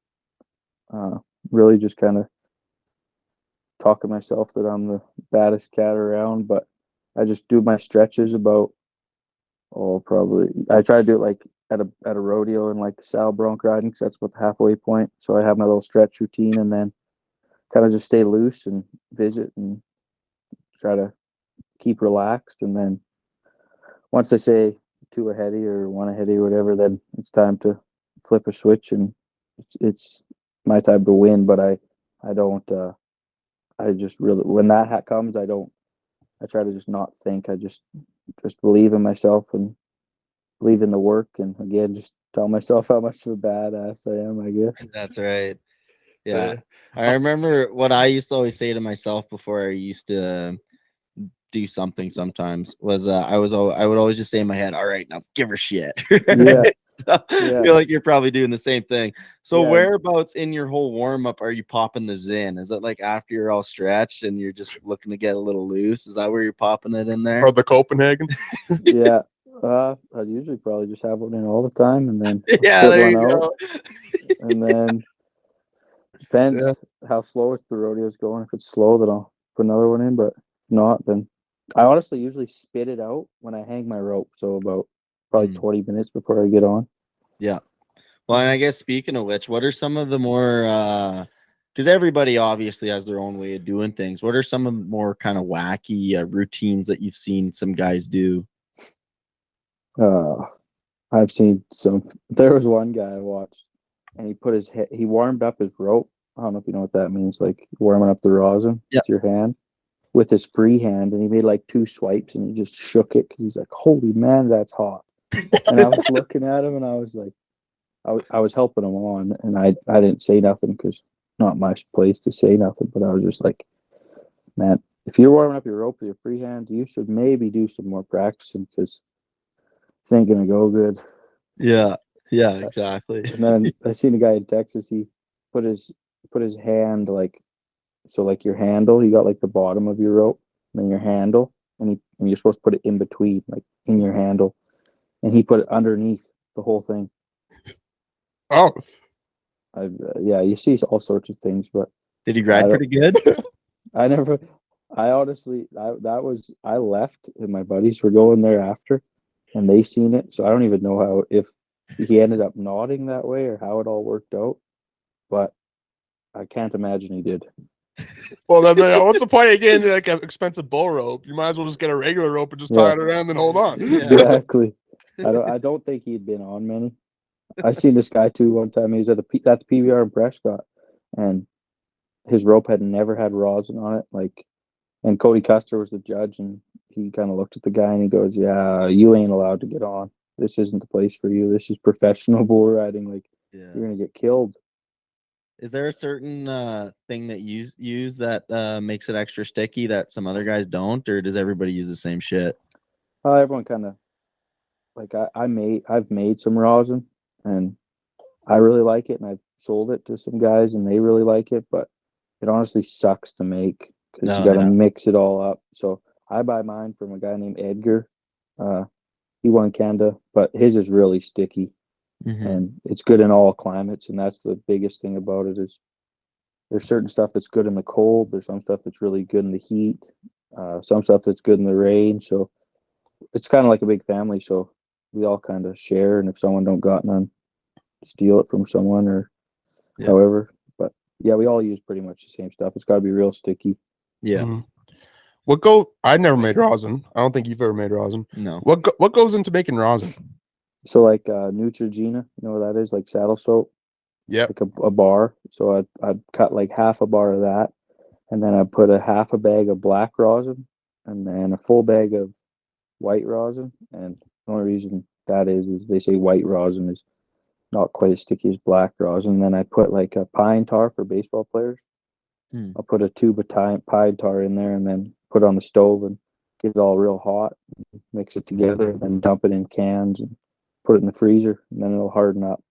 really just kind of talking myself that I'm the baddest cat around. But I just do my stretches about probably I try to do it like at a rodeo and like the saddle bronc riding, because that's about the halfway point. So I have my little stretch routine and then kind of just stay loose and visit and try to keep relaxed. And then once I say two aheady or one aheady or whatever, then it's time to flip a switch and it's my time to win. But I don't I just really, when that comes, I try to just not think. I just believe in myself and believe in the work, and again just tell myself how much of a badass I am, I guess. That's right. Yeah. I remember what I used to always say to myself before I used to do something sometimes was I would always just say in my head, all right, now give her shit. Yeah. So I Yeah. feel like you're probably doing the same thing. So Yeah. whereabouts in your whole warm up are you popping the Zin? Is it like after you're all stretched and you're just looking to get a little loose? Is that where you're popping it in there? Or the Copenhagen. Yeah. I'd usually probably just have one in all the time and then Yeah, spit there one you out. go. And then depends Yeah. how slow the rodeo's going. If it's slow, then I'll put another one in. But if not, then I honestly usually spit it out when I hang my rope. So about probably 20 minutes before I get on. Yeah. Well, and I guess speaking of which, what are some of the more because everybody obviously has their own way of doing things. What are some of the more kind of wacky routines that you've seen some guys do? I've seen some. There was one guy I watched, and he put his he warmed up his rope. I don't know if you know what that means, like warming up the rosin Yeah. with your hand, with his free hand, and he made like 2 swipes, and he just shook it because he's like, "Holy man, that's hot!" And I was looking at him, and I was like, I was helping him on, and I didn't say nothing because not my place to say nothing, but I was just like, man, if you're warming up your rope with your free hand, you should maybe do some more practicing because this ain't gonna go good. Yeah. Yeah, exactly. And then I seen a guy in Texas. He put his hand like so, like your handle. You got like the bottom of your rope, and then your handle, and you're supposed to put it in between, like in your handle, and he put it underneath the whole thing. Oh, Yeah, you see all sorts of things, but Did he I ride don't- pretty good? I never. I honestly, I left, and my buddies were going there after, and they seen it. So I don't even know how if he ended up nodding that way or how it all worked out, but I can't imagine he did. well, then what's the point of getting like an expensive bull rope? You might as well just get a regular rope and just tie Yeah. it around and hold on. Yeah. Exactly. I don't think he'd been on many. I seen this guy too one time. He was at that's PBR in Prescott, and his rope had never had rosin on it. Like, and Cody Custer was the judge, and he kind of looked at the guy and he goes, "Yeah, you ain't allowed to get on. This isn't the place for you. This is professional bull riding. Like, Yeah. you're gonna get killed." Is there a certain thing that you use that makes it extra sticky that some other guys don't, or does everybody use the same shit? Everyone kind of like I've made some rosin, and I really like it, and I've sold it to some guys, and they really like it. But it honestly sucks to make because you got to mix it all up. So I buy mine from a guy named Edgar. He won Canada, but his is really sticky, and it's good in all climates. And that's the biggest thing about it is there's certain stuff that's good in the cold. There's some stuff that's really good in the heat. Some stuff that's good in the rain. So it's kind of like a big family. So we all kind of share, and if someone don't got none, steal it from someone or however. But yeah, we all use pretty much the same stuff. It's got to be real sticky. Yeah. Mhm. I never made rosin. I don't think you've ever made rosin. No. What goes into making rosin? So like Neutrogena, you know what that is? Like saddle soap. Yep. Like a bar. So I'd cut like half a bar of that, and then I put a half a bag of black rosin, and then a full bag of white rosin. And the only reason that is they say white rosin is not quite as sticky as black rosin. And then I put like a pine tar for baseball players. I'll put a tube of pine tar in there, and then put it on the stove and get it all real hot. Mix it together, and then dump it in cans and put it in the freezer, and then it'll harden up.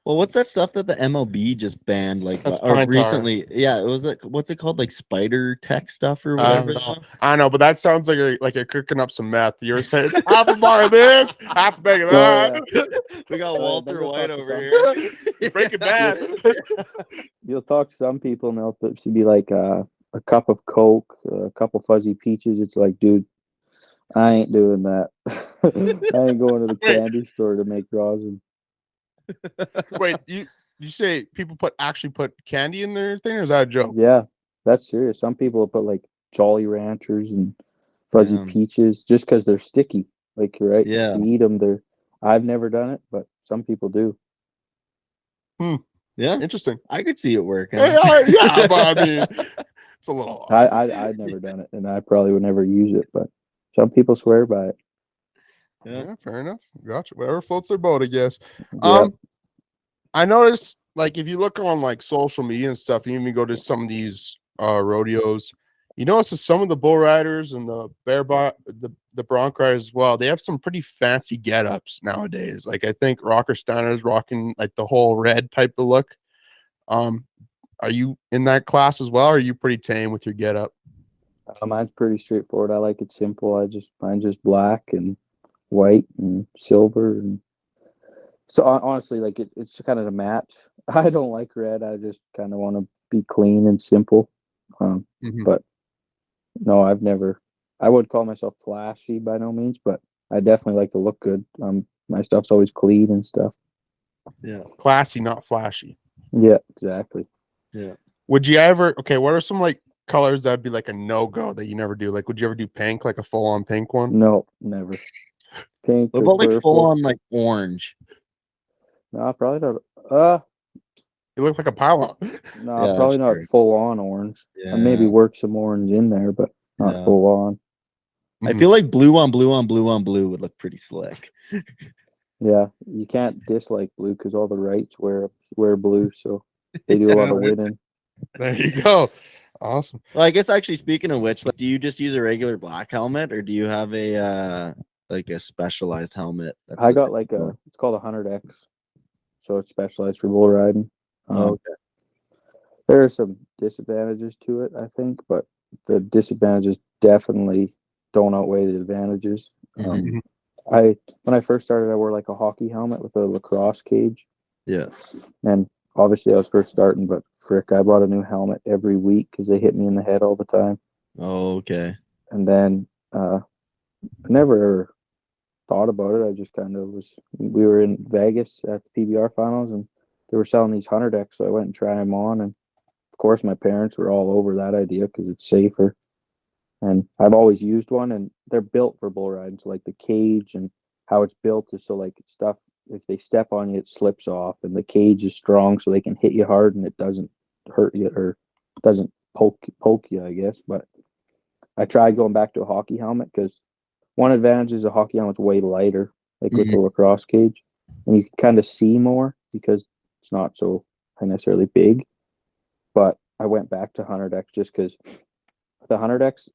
Well, what's that stuff that the MLB just banned? Like, That's or pine tar. recently? Yeah, it was like, what's it called? Like spider tech stuff or whatever. I know, but that sounds like you're cooking up some meth. You were saying half a bar of this, half a bag of that. We got Walter then you'll White talk to over some- here. Breaking Bad. You'll talk to some people, and they'll be like a cup of Coke, a couple fuzzy peaches. It's like, dude, I ain't doing that. I ain't going to the candy store to make rosin. Wait, you say people actually put candy in their thing, or is that a joke? Yeah, that's serious. Some people put like Jolly Ranchers and fuzzy Yeah. peaches just because they're sticky. Like, you're right. Yeah. To eat them, I've never done it, but some people do. Yeah, Interesting. I could see it working. Yeah, but I mean, it's a little odd. I'd never done it, and I probably would never use it, but some people swear by it. Yeah, fair enough. Gotcha. Whatever floats their boat, I guess. Yeah. I noticed, like, if you look on like social media and stuff, you even go to some of these rodeos, you notice that some of the bull riders and the the Bronc riders as well. They have some pretty fancy get-ups nowadays. Like I think Rocker Steiner is rocking like the whole red type of look. Are you in that class as well? Or are you pretty tame with your get-up? Mine's pretty straightforward. I like it simple. Mine's just black and white and silver, and so honestly, like it's kind of a match. I don't like red. I just kind of want to be clean and simple. But no, I would call myself flashy by no means, but I definitely like to look good. My stuff's always clean and stuff. Yeah. Classy, not flashy. Yeah, exactly. Yeah. Would you ever? Okay, what are some like colors that'd be like a no-go that you never do? Like, would you ever do pink, like a full-on pink one? No, never. Pink What or about like purple. full on like orange? No, probably not. You look like a pylon. No, Yeah, probably not sure. full on orange. Yeah. I maybe work some orange in there, but not Yeah. full on. I feel like blue on blue on blue on blue would look pretty slick. Yeah, you can't dislike blue because all the rights wear blue, so they do a lot of winning. There you go. Awesome. Well, I guess actually speaking of which, like, do you just use a regular black helmet or do you have a like a specialized helmet? I got like it's called a 100X, so it's specialized for bull riding. Okay. There are some disadvantages to it, I think, but the disadvantages definitely don't outweigh the advantages. Mhm. When I first started, I wore like a hockey helmet with a lacrosse cage. Yeah. And obviously I was first starting, but frick, I bought a new helmet every week because they hit me in the head all the time. Oh, okay. And then I never thought about it. I just kind of we were in Vegas at the PBR finals and they were selling these 100X, so I went and tried them on. And of course, my parents were all over that idea because it's safer. And I've always used one, and they're built for bull riding. So like the cage and how it's built is so like stuff, if they step on you, it slips off, and the cage is strong so they can hit you hard and it doesn't hurt you or doesn't poke you, I guess. But I tried going back to a hockey helmet because one advantage is a hockey helmet's way lighter, like with the lacrosse cage, and you can kind of see more because it's not so necessarily big. But I went back to 100X just because the 100X,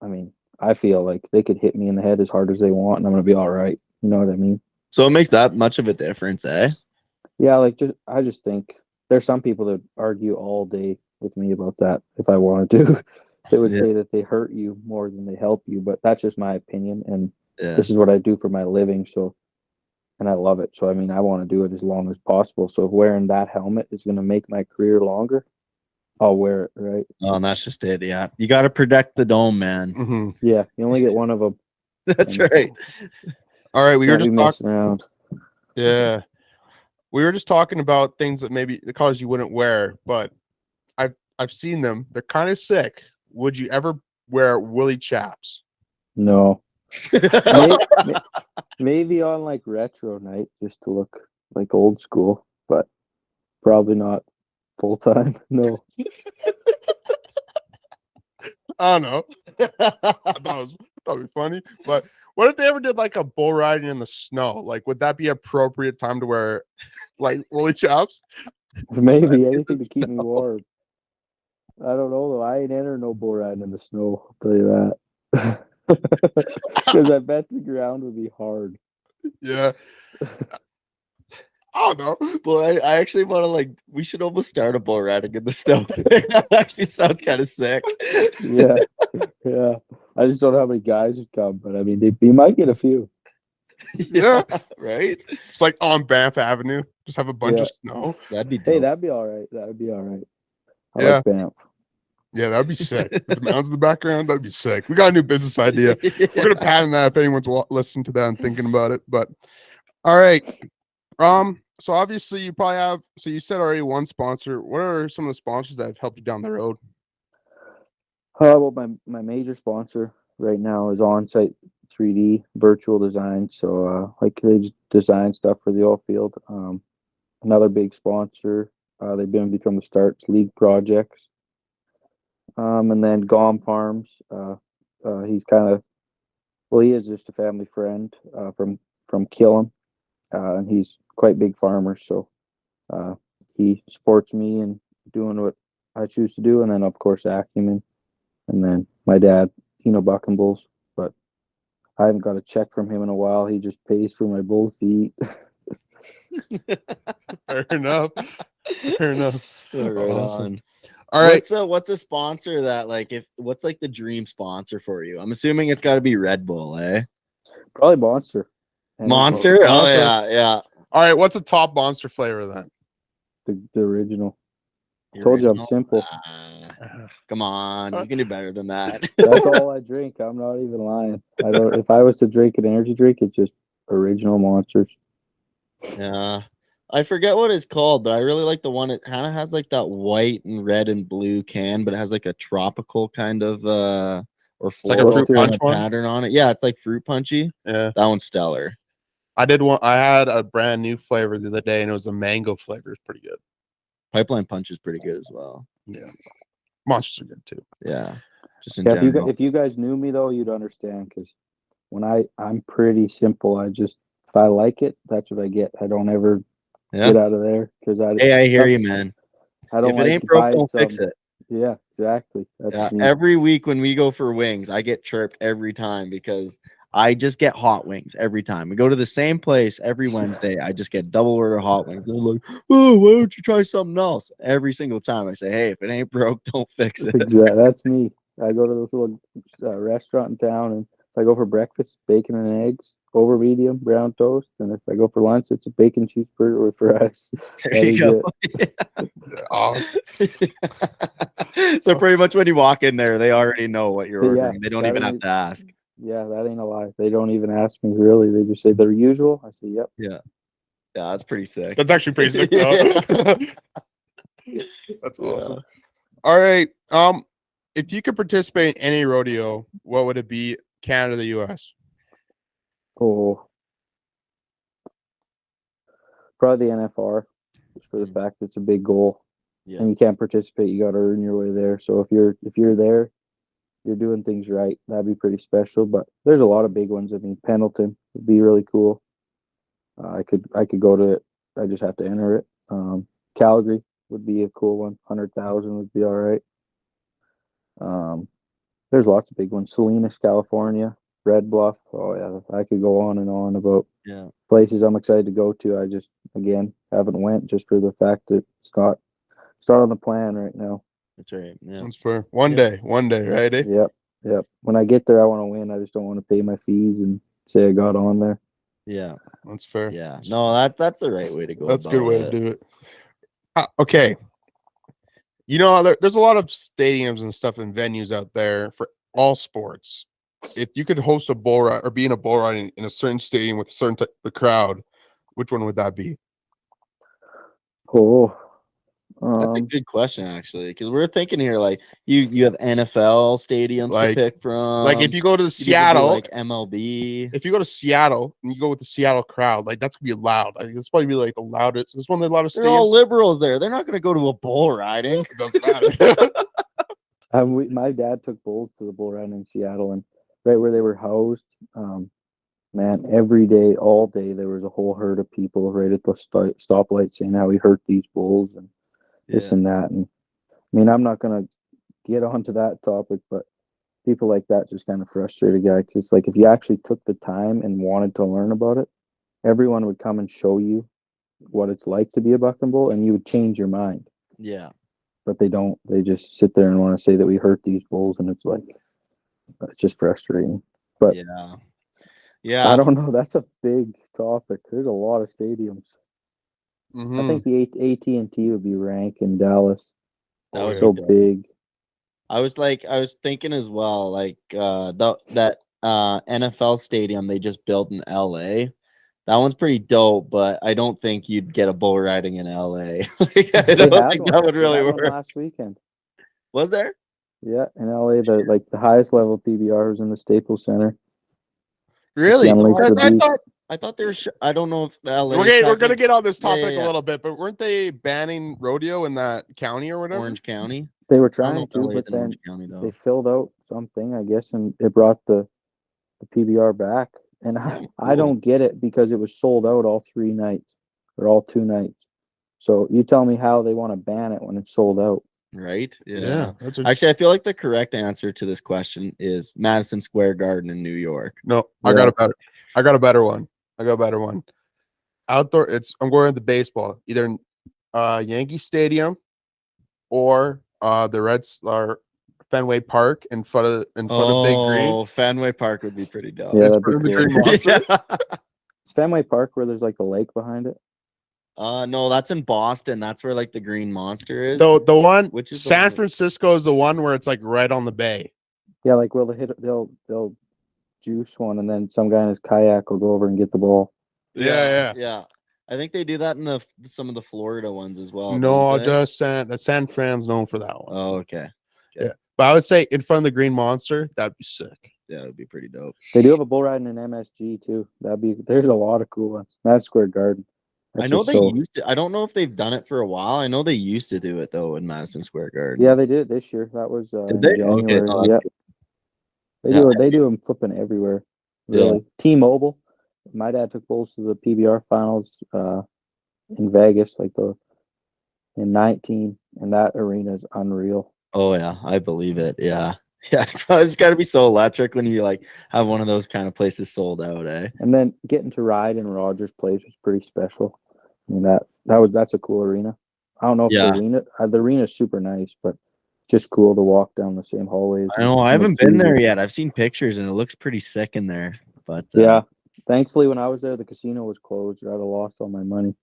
I mean, I feel like they could hit me in the head as hard as they want, and I'm gonna be all right. You know what I mean? So it makes that much of a difference, eh? Yeah, I just think there's some people that argue all day with me about that. If I wanted to, they would say that they hurt you more than they help you, but that's just my opinion, and this is what I do for my living. So, and I love it. So, I mean, I want to do it as long as possible. So, if wearing that helmet is going to make my career longer, I'll wear it, right? Oh, and that's just it. Yeah, you got to protect the dome, man. Yeah, you only get one of them. That's right. All right, we were just messing around. Yeah, we were just talking about things that maybe the colors you wouldn't wear, but I've seen them. They're kind of sick. Would you ever wear woolly chaps? No. Maybe on like retro night just to look like old school, but probably not full time. No. I don't know. I thought it would be funny. But what if they ever did like a bull riding in the snow? Like, would that be appropriate time to wear like woolly chaps? Maybe anything to keep me warm. I don't know though. I ain't entered no bull riding in the snow. I'll tell you that. Because I bet the ground would be hard. Yeah. I don't know. Well, I actually want to like. We should almost start a bull riding in the snow. That actually sounds kind of sick. Yeah, yeah. I just don't know how many guys would come, but I mean, you might get a few. Yeah, right. It's like on Banff Avenue. Just have a bunch of snow. That'd be dope. Hey, that'd be all right. That would be all right. I Yeah. like Banff. Yeah, that'd be sick. With the mountains in the background, that'd be sick. We got a new business idea. We're gonna patent that if anyone's listening to that and thinking about it. But all right. So obviously you probably have. So you said already one sponsor. What are some of the sponsors that have helped you down the road? Well, my major sponsor right now is On-Site 3D Virtual Design. So, like they just design stuff for the oil field. Another big sponsor. They've been with me from the start. It's League Projects. And then Gom Farms. He's he is just a family friend from Killam, and he's quite big farmer. So he supports me in doing what I choose to do, and then of course Acumen, and then my dad, Eno Buckenbulls. But I haven't got a check from him in a while. He just pays for my bulls to eat. Fair enough. Fair enough. Right Awesome. on. All right. What's a sponsor that like what's like the dream sponsor for you? I'm assuming it's got to be Red Bull, eh? Probably Monster. And Monster? Oh Monster. yeah. All right. What's a top Monster flavor then? The original. The Told you I'm original? simple. Come on, you can do better than that. That's all I drink. I'm not even lying. I don't. If I was to drink an energy drink, it's just original Monsters. Yeah. I forget what it's called, but I really like the one. It kind of has like that white and red and blue can, but it has like a tropical kind of or like a floral fruit kind punch of one? pattern on it. Yeah, it's like fruit punchy. Yeah. That one's stellar. I had a brand new flavor the other day, and it was a mango flavor. It's pretty good. Pipeline Punch is pretty good as well. Yeah. Monsters are good too. Yeah. Just in Yeah, general. if you guys knew me though, you'd understand because when I'm pretty simple. I just if I like it, that's what I get. I don't ever Yeah. get out of there because Hey, I hear you, man. I don't If it like ain't broke, buying don't fix some- it. Yeah, exactly. That's Yeah. me. Every week when we go for wings, I get chirped every time because I just get hot wings every time. We go to the same place every Wednesday. I just get double order hot wings. They're like, oh, why don't you try something else? Every single time I say, hey, if it ain't broke, don't fix it. Exactly. That's me. I go to this little restaurant in town, and if I go for breakfast, bacon and eggs, over medium, brown toast, and if I go for lunch, it's a bacon cheeseburger with fries. There you go. Awesome. So pretty much when you walk in there, they already know what you're Yeah, ordering. They don't that even have is- to ask. Yeah, that ain't a lie. They don't even ask me really. They just say the usual. I say, yep. Yeah, that's pretty sick. That's actually pretty sick though. That's awesome. All right. If you could participate in any rodeo, what would it be? Canada, the US? Oh, probably the NFR, just for the fact that it's a big goal, Yeah. and you can't participate. You got to earn your way there. So if you're there, you're doing things right. That'd be pretty special. But there's a lot of big ones. I mean, Pendleton would be really cool. I could go to it. I just have to enter it. Calgary would be a cool one. 100,000 would be all right. There's lots of big ones. Salinas, California, Red Bluff. Oh yeah, I could go on and on about Yeah. places I'm excited to go to. I just again haven't went just for the fact that it's not on the plan right now. That's right. Yeah. That's fair. One Yeah. day, right? Eh? Yep. When I get there, I want to win. I just don't want to pay my fees and say I got on there. Yeah. That's fair. Yeah. No, that's the right way to go. That's a good about way it. to do it. Okay. You know, there's a lot of stadiums and stuff and venues out there for all sports. If you could host a bull ride or be in a bull ride in a certain stadium with a certain type of crowd, which one would that be? Oh, That's a good question, actually, because we're thinking here like you have NFL stadiums Like- to pick from. Like if you go to you could do, Seattle, like MLB. if you go to Seattle and you go with the Seattle crowd, like that's gonna be loud. I think it's probably be like the loudest. It's one of the loudest They're all stadiums. liberals there. They're not going to go to a bull riding. It doesn't matter. my dad took bulls to the bull run in Seattle, and right where they were housed, man, every day, all day, there was a whole herd of people right at the stoplight saying how he hurt these bulls and this and that. And I mean, I'm not gonna get onto that topic, but people like that just kind of frustrate a guy because it's like if you actually took the time and wanted to learn about it, everyone would come and show you what it's like to be a buck and bull, and you would change your mind. Yeah. But they don't. They just sit there and want to say that we hurt these bulls, and it's like it's just frustrating. But Yeah. Yeah. I don't know. That's a big topic. There's a lot of stadiums. Mhm. I think the AT&T would be rank in Dallas. That would So be dope. big. I was thinking as well, like that NFL stadium they just built in LA. That one's pretty dope, but I don't think you'd get a bull riding in LA. Like, I They don't had think one. that would They really had one work. last weekend. Was there? Yeah, in LA, the highest level PBR was in the Staples Center. Really? Down Lakes of the Beach. I thought they were. I don't know if the LA. We're gonna get on this Yeah, topic yeah. a little bit, but weren't they banning rodeo in that county or whatever? Orange County. They were I don't know trying if to, LA's but in then Orange County though. they filled out something, I guess, and it brought the PBR back. And I Cool. don't get it because it was sold out all 3 nights or all 2 nights. So you tell me how they want to ban it when it's sold out. right? Yeah. That's a, Actually, I feel like the correct answer to this question is Madison Square Garden in New York. no, I got a better one. I got a better one. Outdoor, I'm going with the baseball, either Yankee Stadium or the Reds are Fenway Park in front of Big Green. Oh, Fenway Park would be pretty dope. Yeah, In that'd be front of the cool. Green Monster. Yeah. It's Fenway Park where there's like the lake behind it. No, that's in Boston. That's where like the Green Monster is. The one, Which is the San one that- Francisco is the one where it's like right on the bay. Yeah, like they'll juice one, and then some guy in his kayak will go over and get the ball. Yeah. I think they do that in some of the Florida ones as well. No, don't they? just San Fran's known for that one. Oh, okay. Yeah, but I would say in front of the Green Monster, that'd be sick. Yeah, it'd be pretty dope. They do have a bull riding in MSG too. There's a lot of cool ones. Madison Square Garden. I know they used to. I don't know if they've done it for a while. I know they used to do it though in Madison Square Garden. Yeah, they did it this year. That was Did in they? January. Okay, no, Yeah. Yeah. They do them flipping everywhere. Really. T-Mobile. My dad took bulls to the PBR finals in Vegas, in 19, and that arena is unreal. Oh yeah, I believe it. Yeah. Yeah, it's got to be so electric when you like have one of those kind of places sold out, eh? And then getting to ride in Rogers Place was pretty special. I mean that's a cool arena. I don't know if the arena is super nice, but just cool to walk down the same hallways. I know I haven't been there yet. I've seen pictures and it looks pretty sick in there. But yeah, thankfully when I was there, the casino was closed. I'd have lost all my money.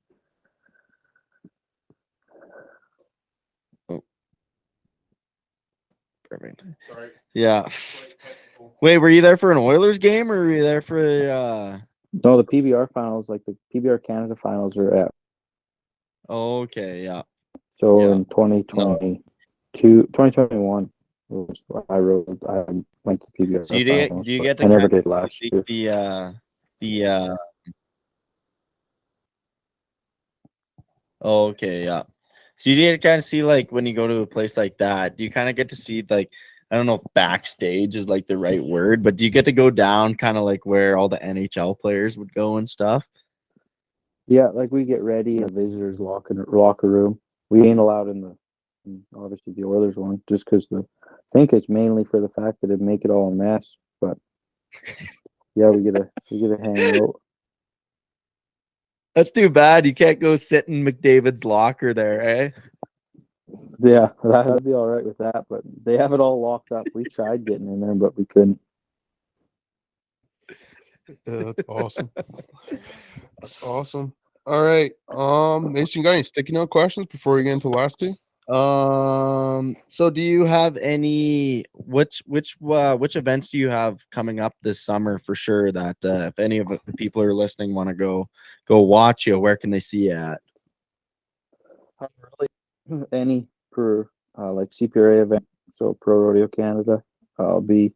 Perfect. Sorry. Yeah. Wait, were you there for an Oilers game or were you there for No, the PBR finals, like the PBR Canada finals, are at. Okay, yeah. So Yeah. in 2021 was I went to PBR So do finals. you but get to I never kind of did last see year. okay, yeah. So you get to kind of see like when you go to a place like that, do you kind of get to see like I don't know if backstage is like the right word, but do you get to go down kind of like where all the NHL players would go and stuff? Yeah, like we get ready in the visitors locker room. We ain't allowed in obviously the Oilers one, just because I think it's mainly for the fact that it make it all a mess. But yeah, we get to hang out. That's too bad. You can't go sit in McDavid's locker there, eh? Yeah, that'd be all right with that. But they have it all locked up. We tried getting in there, but we couldn't. That's awesome. That's awesome. All right. Mason, you got any sticky note questions before we get into the last two? So do you have any which events do you have coming up this summer for sure that if any of the people who are listening want to go watch you, where can they see you at? Really, any per like CPRA event, so Pro Rodeo Canada, I'll be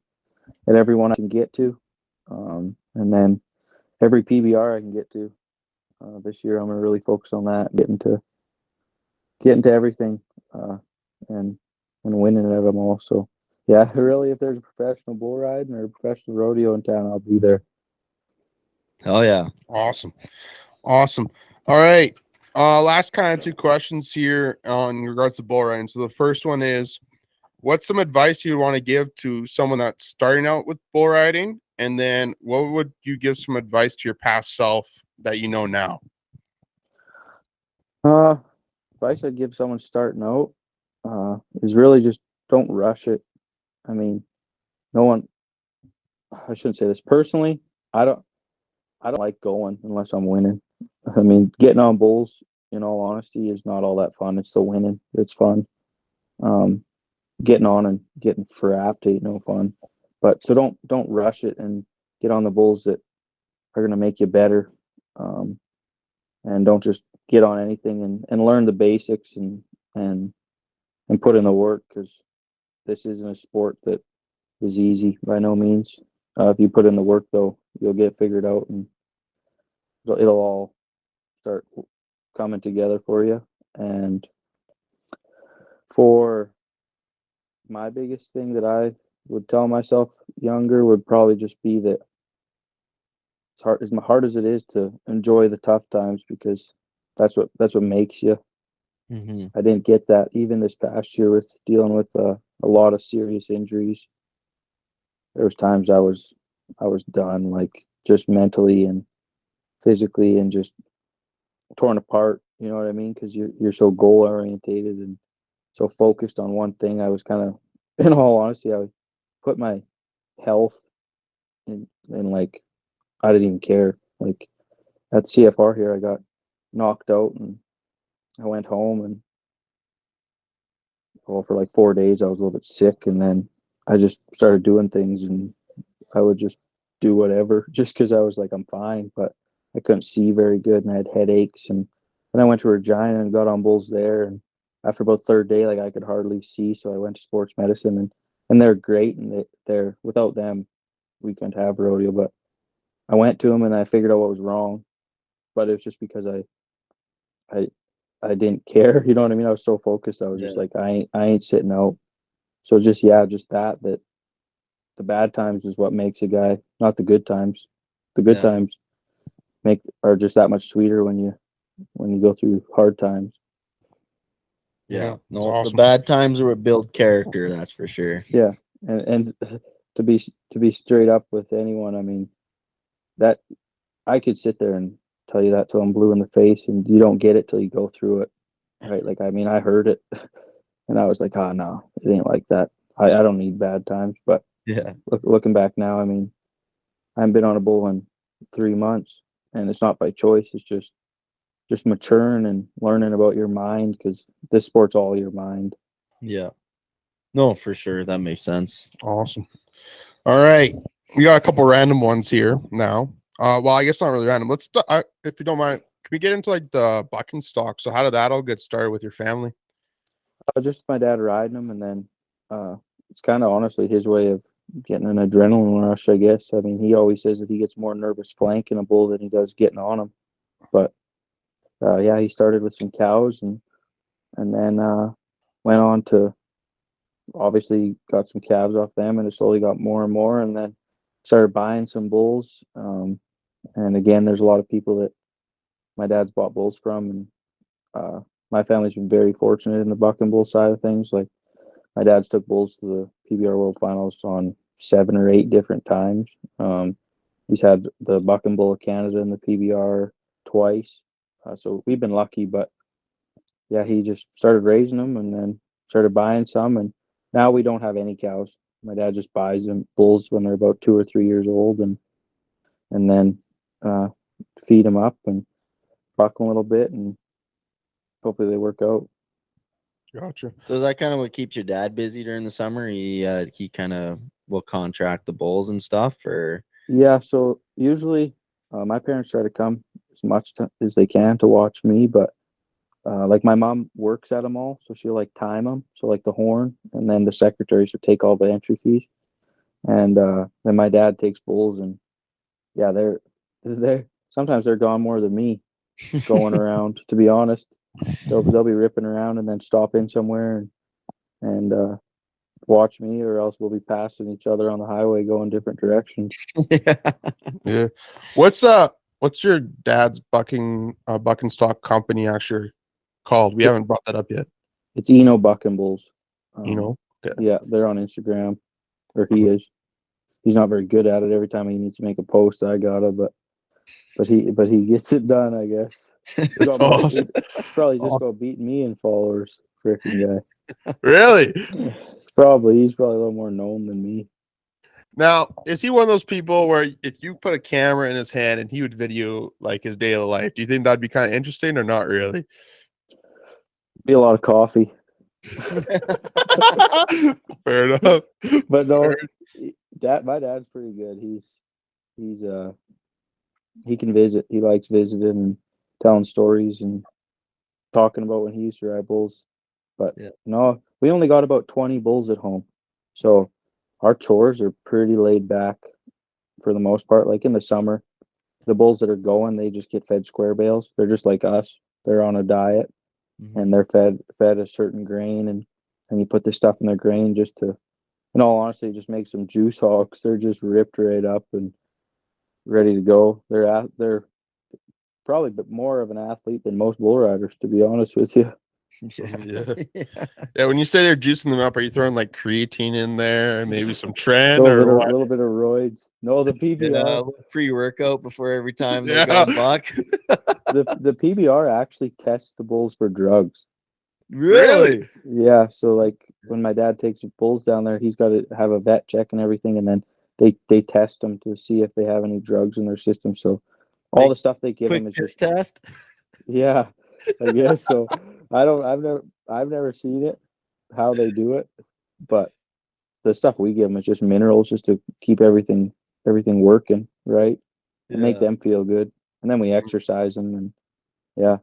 at every one I can get to, and then every PBR I can get to. This year I'm gonna really focus on that, getting to everything, and winning at them all. So yeah, really, if there's a professional bull riding or a professional rodeo in town, I'll be there. Hell yeah. Awesome. All right. Last kind of two questions here in regards to bull riding. So the first one is, what's some advice you want to give to someone that's starting out with bull riding? And then what would you give some advice to your past self that you know now? Advice I'd give someone starting out is really just don't rush it. I mean, I shouldn't say this personally. I don't like going unless I'm winning. I mean, getting on bulls, in all honesty, is not all that fun. It's the winning that's fun. Getting on and getting frapped ain't no fun. But so don't rush it and get on the bulls that are gonna make you better. And don't just get on anything and learn the basics and put in the work, because this isn't a sport that is easy by no means. If you put in the work, though, you'll get figured out and it'll all start coming together for you. And for my biggest thing that I would tell myself younger would probably just be that as hard as it is to enjoy the tough times, because that's what makes you. I didn't get that even this past year with dealing with a lot of serious injuries. There was times I was done, like just mentally and physically, and just torn apart. You know what I mean? Because you're so goal orientated and so focused on one thing. I was kind of, in all honesty, I would put my health and like I didn't even care. Like at CFR here, I got knocked out and I went home and well for like 4 days I was a little bit sick, and then I just started doing things and I would just do whatever just because I was like I'm fine, but I couldn't see very good and I had headaches, and then I went to Regina and got on bulls there, and after about third day like I could hardly see, so I went to sports medicine, and they're great, and they're without them we couldn't have rodeo, but I went to them and I figured out what was wrong, but it was just because I I didn't care. You know what I mean? I was so focused. I was just Yeah. like, I ain't sitting out. So just yeah, just that the bad times is what makes a guy, not the good times. The good Yeah. times make are just that much sweeter when you go through hard times. Yeah. It's No, the awesome. bad times are what build character, that's for sure. Yeah, and to be straight up with anyone, I mean that I could sit there and tell you that till I'm blue in the face, and you don't get it till you go through it, right? Like I mean, I heard it, and I was like, oh no, it ain't like that. I don't need bad times, but Yeah. looking back now, I mean, I haven't been on a bull in 3 months, and it's not by choice. It's just maturing and learning about your mind, because this sport's all your mind. Yeah. No, for sure. That makes sense. Awesome. All right. We got a couple random ones here now. Well, I guess not really random. If you don't mind, can we get into like the bucking stock? So how did that all get started with your family? Just my dad riding them, and then it's kind of honestly his way of getting an adrenaline rush, I guess. I mean, he always says that he gets more nervous flanking a bull than he does getting on him. But yeah, he started with some cows, and then went on to obviously got some calves off them, and it slowly got more and more, and then started buying some bulls. And again, there's a lot of people that my dad's bought bulls from, and my family's been very fortunate in the buck and bull side of things. Like my dad's took bulls to the PBR World Finals on 7 or 8 different times. He's had the buck and bull of Canada in the PBR twice, so we've been lucky. But yeah, he just started raising them and then started buying some, and now we don't have any cows. My dad just buys them bulls when they're about 2 or 3 years old, and then uh, feed them up and buck them a little bit, and hopefully they work out. Gotcha. So is that kind of what keeps your dad busy during the summer? He kind of will contract the bulls and stuff, or Yeah, so usually my parents try to come as much as they can to watch me, but like my mom works at them all, so she'll like time them. So like the horn, and then the secretaries will take all the entry fees, and then my dad takes bulls, and yeah, they're sometimes they're gone more than me going around. To be honest, they'll be ripping around and then stop in somewhere and watch me, or else we'll be passing each other on the highway going different directions. Yeah. What's your dad's bucking stock company actually called? We haven't brought that up yet. It's Eno Buck and Bulls. You know? Okay. Yeah, they're on Instagram, or he is. He's not very good at it. Every time he needs to make a post, I gotta, but he gets it done, I guess. That's awesome. It's probably just about beating me in followers, freaking Really? guy. Probably he's probably a little more known than me. Now, is he one of those people where if you put a camera in his hand and he would video like his daily life, do you think that'd be kind of interesting or not really? Be a lot of coffee, Fair enough. but no, my dad's pretty good. He's he can visit. He likes visiting and telling stories and talking about when he used to ride bulls. But Yeah. no, we only got about 20 bulls at home. So our chores are pretty laid back for the most part. Like in the summer, the bulls that are going, they just get fed square bales. They're just like us. They're on a diet and they're fed a certain grain, and you put this stuff in their grain just to, in all honesty, just make some juice hogs. They're just ripped right up and ready to go. They're probably more of an athlete than most bull riders, to be honest with you. Yeah. Yeah. Yeah, when you say they're juicing them up, are you throwing like creatine in there and maybe some tren A or what? little bit of roids. No, the Yeah, a PBR, little pre-workout before every time they Yeah. go buck. the PBR actually tests the bulls for drugs. Really? Yeah, so like when my dad takes bulls down there, he's got to have a vet check and everything, and then they test them to see if they have any drugs in their system. So all Like, the stuff they give them Quick is piss just test. yeah, I guess so. I've never seen it how they do it, but the stuff we give them is just minerals just to keep everything working right and make Yeah. them feel good. And then we exercise them and yeah,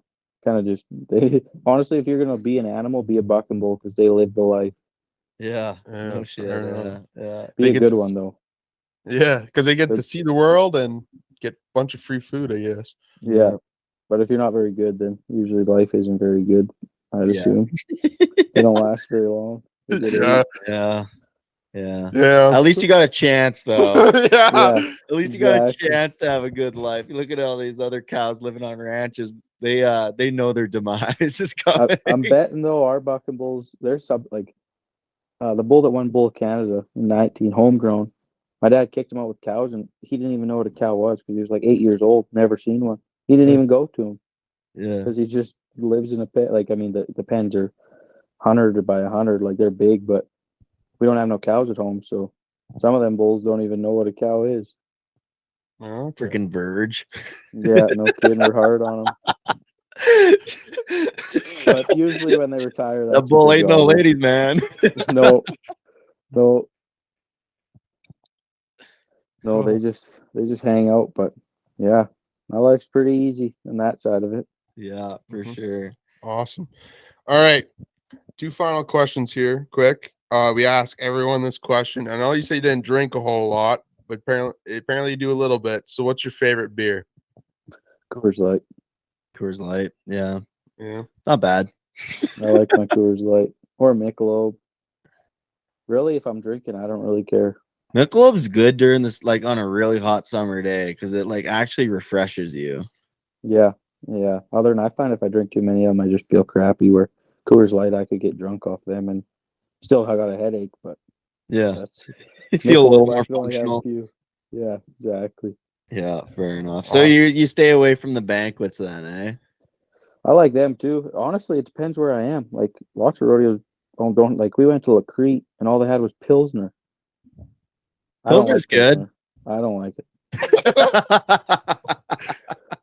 kind of just they honestly, if you're gonna be an animal, be a buck and bull because they live the life. Yeah. Yeah, No shit. fair Yeah. enough. Yeah. Be They a get good to one though. Yeah, because they get But to see the world and get a bunch of free food, I guess. yeah, but if you're not very good, then usually life isn't very good. I'd Yeah. assume they don't last very long. They get Yeah, ate. Yeah. Yeah. yeah, At least you got a chance, though. yeah. Yeah, At least you got a exactly. chance to have a good life. You look at all these other cows living on ranches. They know their demise is coming. I'm betting though our buck and bulls, they're like the bull that won Bull of Canada in 19, homegrown. My dad kicked him out with cows, and he didn't even know what a cow was because he was like 8 years old, never seen one. He didn't even go to him Yeah. because he just lives in a pen. Like, I mean, the pens are 100 by 100, like they're big, but we don't have no cows at home, so some of them bulls don't even know what a cow is. Okay. Freaking Verge. Yeah, no kidding. We're hard on them, but usually when they retire, That that's bull what their ain't no job is. ladies, man. No, no, no. Oh. They just hang out, but yeah, my life's pretty easy on that side of it. Yeah, for Mhm. sure. Awesome. All right. 2 final questions here, quick. We ask everyone this question. I know you say you didn't drink a whole lot, but apparently you do a little bit. So what's your favorite beer? Coors Light. Coors Light. Yeah. Yeah. Not bad. I like my Coors Light or Michelob. Really, if I'm drinking, I don't really care. Michelob's good during this, like on a really hot summer day, because it like actually refreshes you. Yeah, yeah. Other than I find if I drink too many of them, I just feel crappy. Where Coors Light, I could get drunk off them and still I got a headache, but Yeah. that's You feel a little Michelob. I more can only have a functional. few. Yeah, exactly. Yeah, fair enough. So Awesome. you stay away from the banquets then, eh? I like them too. Honestly, it depends where I am. Like lots of rodeos don't like. We went to La Crete and all they had was Pilsner. I don't Pilsner's like good. Pilsner. I don't like it.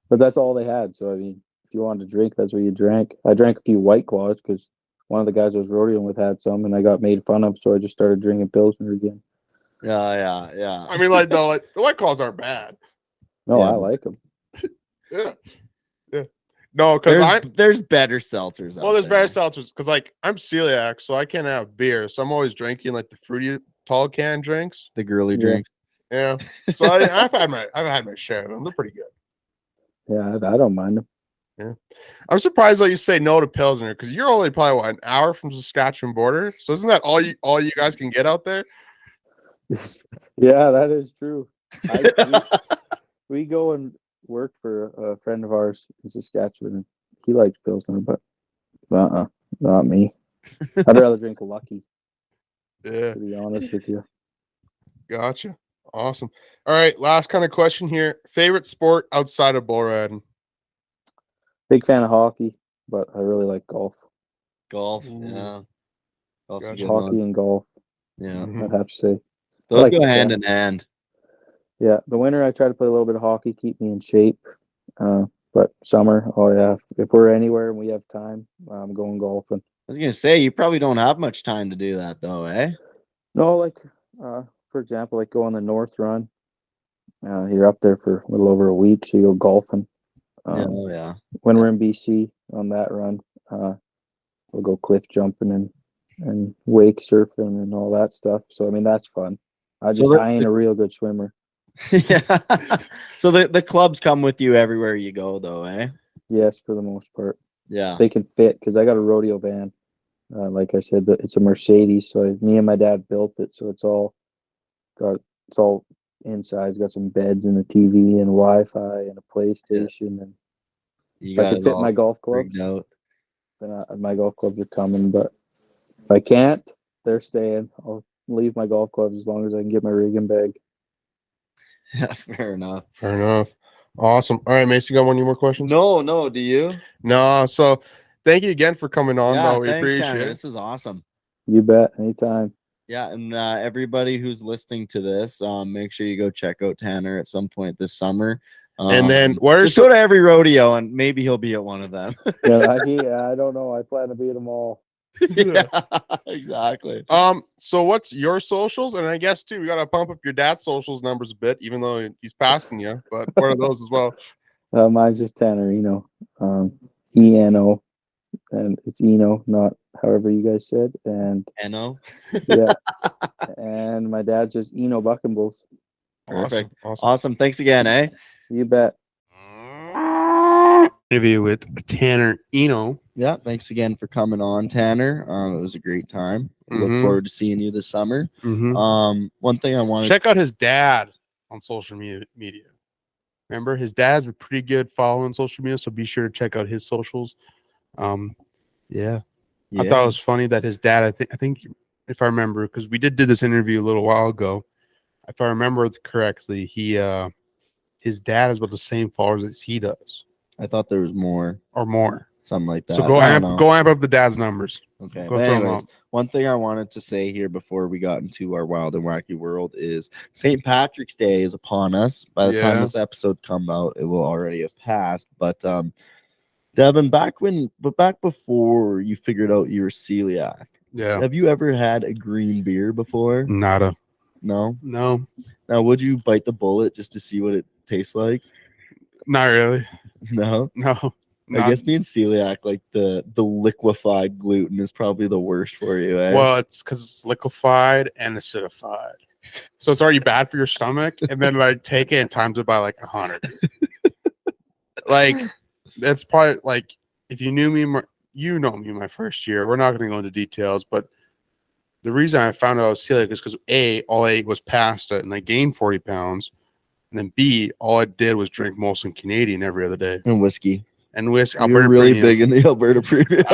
But that's all they had. So I mean, if you wanted to drink, that's what you drank. I drank a few White Claws because one of the guys I was rodeoing with had some, and I got made fun of, so I just started drinking Pilsner again. Yeah. I mean, like the White Claws aren't bad. No, Yeah. I like them. Yeah. Yeah. No, because There's better seltzers. well, out there's better there. seltzers because like I'm celiac, so I can't have beer. So I'm always drinking like the fruity tall can drinks. The girly Yeah. drinks. Yeah. So I've had my share of them. They're pretty good. Yeah, I don't mind them. I'm surprised that you say no to Pilsner because you're only probably an hour from Saskatchewan border. So isn't that all you guys can get out there? Yeah, that is true. We go and work for a friend of ours in Saskatchewan, and he likes Pilsner, but not me. I'd rather drink Lucky, Yeah. to be honest with you. Gotcha. Awesome. All right. Last kind of question here. Favorite sport outside of bull riding? Big fan of hockey, but I really like golf. Golf. Ooh. Yeah. Golf's a Gotcha. good Hockey one. and golf, Yeah. Mhm. I'd have to say. I Those like go the hand tennis. in hand. Yeah, the winter I try to play a little bit of hockey, keep me in shape. But summer, oh yeah, if we're anywhere and we have time, I'm going golfing. I was gonna say you probably don't have much time to do that though, eh? No, like for example, like go on the North Run. You're up there for a little over a week, so you go golfing. Yeah. When we're in BC on that run, we'll go cliff jumping and wake surfing and all that stuff. So I mean that's fun. I ain't a real good swimmer. Yeah. So the clubs come with you everywhere you go though, eh? Yes, for the most part. Yeah. They can fit because I got a rodeo van. Like I said, it's a Mercedes. So me and my dad built it. So it's all inside. It's got some beds and a TV and Wi-Fi and a PlayStation, and You if I got could it fit my all golf clubs, rigged out. then my golf clubs are coming. But if I can't, they're staying. I'll leave my golf clubs as long as I can get my rigging bag. Yeah, fair enough. Fair enough. Awesome. All right, Mason, you got any more questions? No, do you? No. So thank you again for coming on, Yeah, though. We thanks, appreciate Tanner. it. This is awesome. You bet. Anytime. Yeah, and everybody who's listening to this, make sure you go check out Tanner at some point this summer. And then where's just go to every rodeo, and maybe he'll be at one of them. Yeah, I don't know. I plan to be at them all. Yeah, exactly. So what's your socials? And I guess too, we gotta pump up your dad's socials numbers a bit, even though he's passing you. But what are those as well? Mine's just Tanner Eno. Eno, and it's Eno, not however you guys said. And Eno. yeah, and my dad's just Eno Buckenbulls. Perfect. Awesome. Awesome. Thanks again, eh? You bet. Interview with Tanner Eno. Yeah, thanks again for coming on, Tanner. It was a great time. Look Mhm. forward to seeing you this summer. Mhm. One thing I wanted Check out his dad on social media. Remember, his dad's a pretty good follow on social media, so be sure to check out his socials. Yeah. I thought it was funny that his dad, I think if I remember, because we did this interview a little while ago. If I remember correctly, his dad is about the same followers as he does, I thought there was more, or more. something like that. So go I don't know. amp up the dad's numbers. Okay. Go But throw 'em anyways, up. one thing I wanted to say here before we got into our wild and wacky world is St. Patrick's Day is upon us. By the time Yeah. this episode come out, it will already have passed. But Devin, back before you figured out you were celiac, Yeah. have you ever had a green beer before? Nada. No. No, Now, would you bite the bullet just to see what it tastes like? not really. No. No. I guess being celiac, like the liquefied gluten is probably the worst for you. Eh? Well, it's because it's liquefied and acidified, so it's already bad for your stomach. And then like take it and times it by like 100. Like that's probably like if you knew me, you know me my first year. We're not going to go into details, but the reason I found out I was celiac is because A, all I ate was pasta and I gained 40 pounds, and then B, all I did was drink Molson Canadian every other day And whiskey. and whiskey. You're Alberta really Premium. big in the Alberta Premium.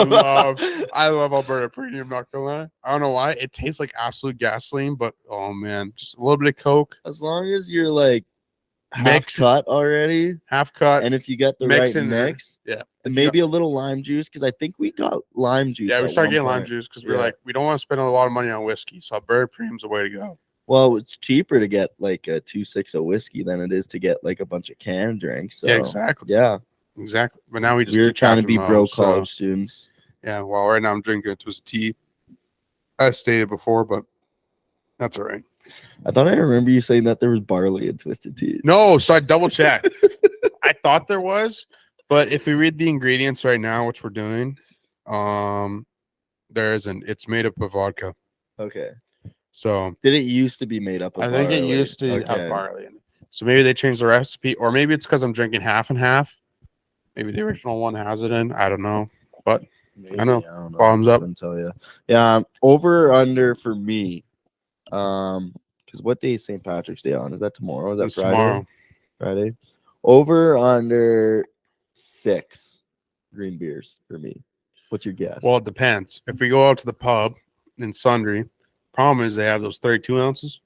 I love Alberta Premium, not gonna lie. I don't know why. It tastes like absolute gasoline, but oh man, just a little bit of Coke, As long as you're like half Mix. cut already, half cut. and if you get the Mix right in there. mix, Yeah. and maybe a little lime juice, because I think we got lime juice. Yeah, we at started one getting lime point. juice because we're Yeah. like, we don't want to spend a lot of money on whiskey. So Alberta Premium's the way to go. Well, it's cheaper to get like a 2.6 of whiskey than it is to get like a bunch of canned drinks. So Yeah, exactly. yeah, Exactly. But now we just we were keep trying to capping be them broke out, so, college students. yeah, well, right now I'm drinking a Twisted Tea. I stated before, but that's all right. I thought I remember you saying that there was barley in Twisted Teas. No, so I double checked. I thought there was, but if we read the ingredients right now, which we're doing, there isn't. It's made up of vodka. Okay. So Did it used to be made up of I think it barley? used to Okay. have barley in it. So maybe they changed the recipe, or maybe it's because I'm drinking half and half. Maybe the original one has it in. I don't know. But Maybe, I know. don't know. Bottoms up. Couldn't tell you. Yeah, over or under for me. Because what day is St. Patrick's Day on? Is that tomorrow? Is that it's Friday? tomorrow. Friday. Over or under 6 green beers for me. What's your guess? Well, it depends. If we go out to the pub in Sundry, problem is they have those 32 ounces,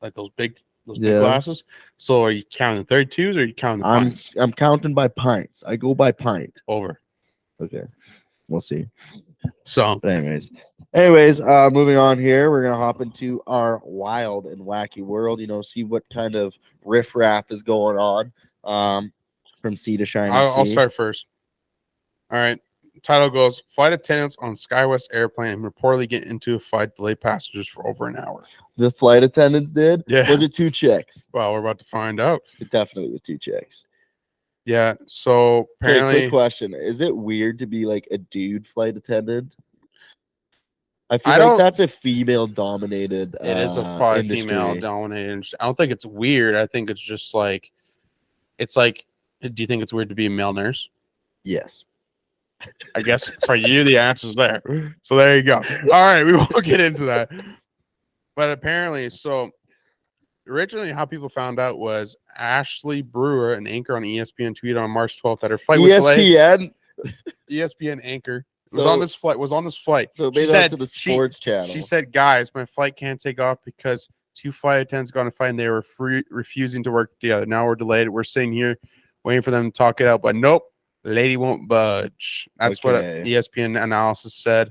like those big Yeah. glasses. So are you counting 32s or are you counting the pints? I'm counting by pints. I go by pint. Over. Okay. We'll see. So But anyways, moving on here, we're gonna hop into our wild and wacky world. See what kind of riffraff is going on. From sea to shining I'll sea. start first. All right. Title goes: Flight attendants on SkyWest airplane reportedly get into a fight, delay passengers for over an hour. The flight attendants did. Yeah. Was it 2 chicks? Well, we're about to find out. It definitely was 2 chicks. Yeah. So Okay, apparently, quick question: is it weird to be like a dude flight attendant? I feel I like don't- that's a female-dominated. it is a probably industry. female dominated. I don't think it's weird. I think it's just like, it's like, do you think it's weird to be a male nurse? Yes. I guess for you, the answer's there. So there you go. All right, we won't get into that. But apparently, so originally how people found out was Ashley Brewer, an anchor on ESPN, tweeted on March 12th that her flight was delayed. ESPN. ESPN anchor. Was on this flight. So it She made it said out to the sports channel. She said, "Guys, my flight can't take off because 2 flight attendants got in a fight and they were refusing to work together. Now we're delayed. We're sitting here waiting for them to talk it out, but nope, the lady won't budge." That's what Okay. ESPN analysis said.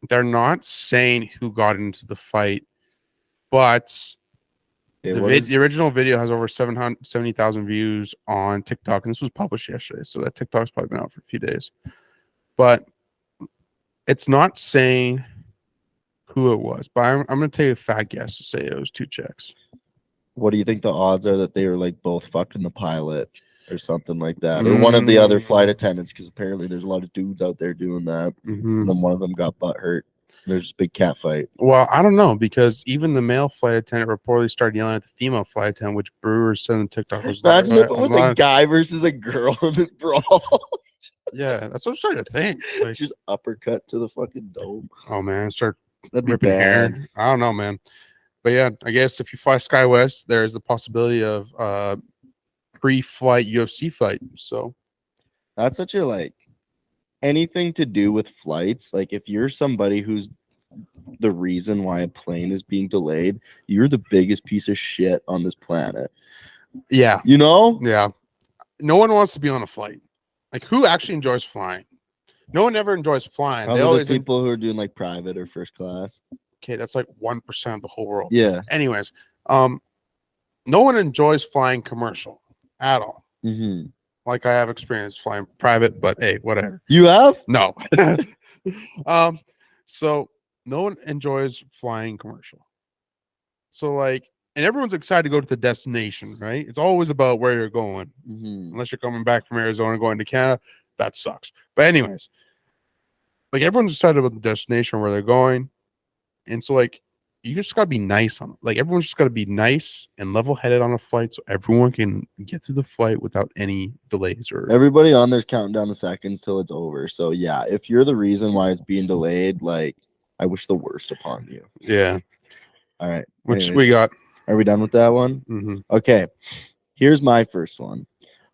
They're not saying who got into the fight, but Okay, the original video has over 770,000 views on TikTok, and this was published yesterday, so that TikTok's probably been out for a few days. But it's not saying who it was, but I'm going to take a fat guess to say it was 2 chicks. what do you think the odds are that they were like both fucking the pilot or something like that, or one of the other flight attendants? Because apparently there's a lot of dudes out there doing that, and then one of them got butt hurt. There's this big cat fight. Well, I don't know, because even the male flight attendant reportedly started yelling at the female flight attendant, which Brewer said in TikTok was Imagine if it was a guy versus a girl in this brawl. Yeah, that's what I'm starting to think. Like, Just uppercut to the fucking dome. oh man, start That'd be ripping bad. hair. I don't know, man. But yeah, I guess if you fly SkyWest, there's the possibility of pre-flight UFC fight. So That's such a like anything to do with flights. Like if you're somebody who's the reason why a plane is being delayed, you're the biggest piece of shit on this planet. yeah, You know? yeah. No one wants to be on a flight. Like, who actually enjoys flying? No one ever enjoys flying. Probably They always the people who are doing like private or first class. okay. That's like 1% of the whole world. Yeah. Anyways, no one enjoys flying commercial at all. Mm-hmm. Like, I have experience flying private, but hey, whatever. You have? No. So no one enjoys flying commercial. So like, and everyone's excited to go to the destination, right? It's always about where you're going. Mm-hmm. Unless you're coming back from Arizona going to Canada, that sucks. But anyways, like, everyone's excited about the destination where they're going. And so like, you just gotta be nice on it. Like, everyone's just gotta be nice and level-headed on a flight so everyone can get through the flight without any delays or Everybody on there's counting down the seconds till it's over. So yeah, if you're the reason why it's being delayed, like I wish the worst upon you. yeah. All right. Which Anyways, we got. are we done with that one? Mm-hmm. Okay. Here's my first one.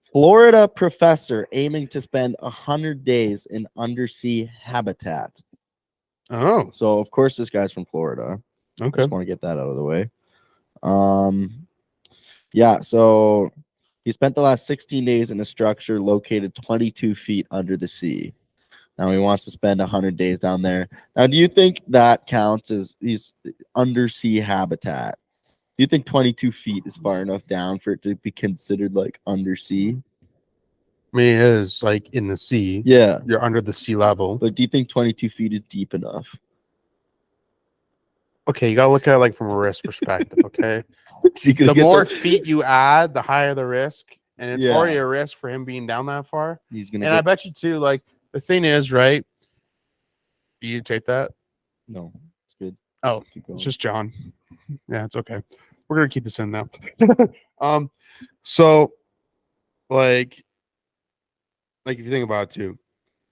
Florida professor aiming to spend 100 days in undersea habitat. Oh, So of course this guy's from Florida. okay. Just want to get that out of the way. Yeah, so he spent the last 16 days in a structure located 22 feet under the sea. Now he wants to spend 100 days down there. Now, do you think that counts as he's undersea habitat? Do you think 22 feet is far enough down for it to be considered like undersea? I mean, it is like in the sea. Yeah. You're under the sea level. But do you think 22 feet is deep enough? Okay, you gotta look at it like from a risk perspective. Okay, Is he gonna the get more feet you add, the higher the risk, and it's Yeah. already a risk for him being down that far. he's gonna And I get bet you too. Like, the thing is, right? You take that. no. It's good. Oh, Keep going. it's just John. Yeah, it's okay. We're gonna keep this in now. So like if you think about it too,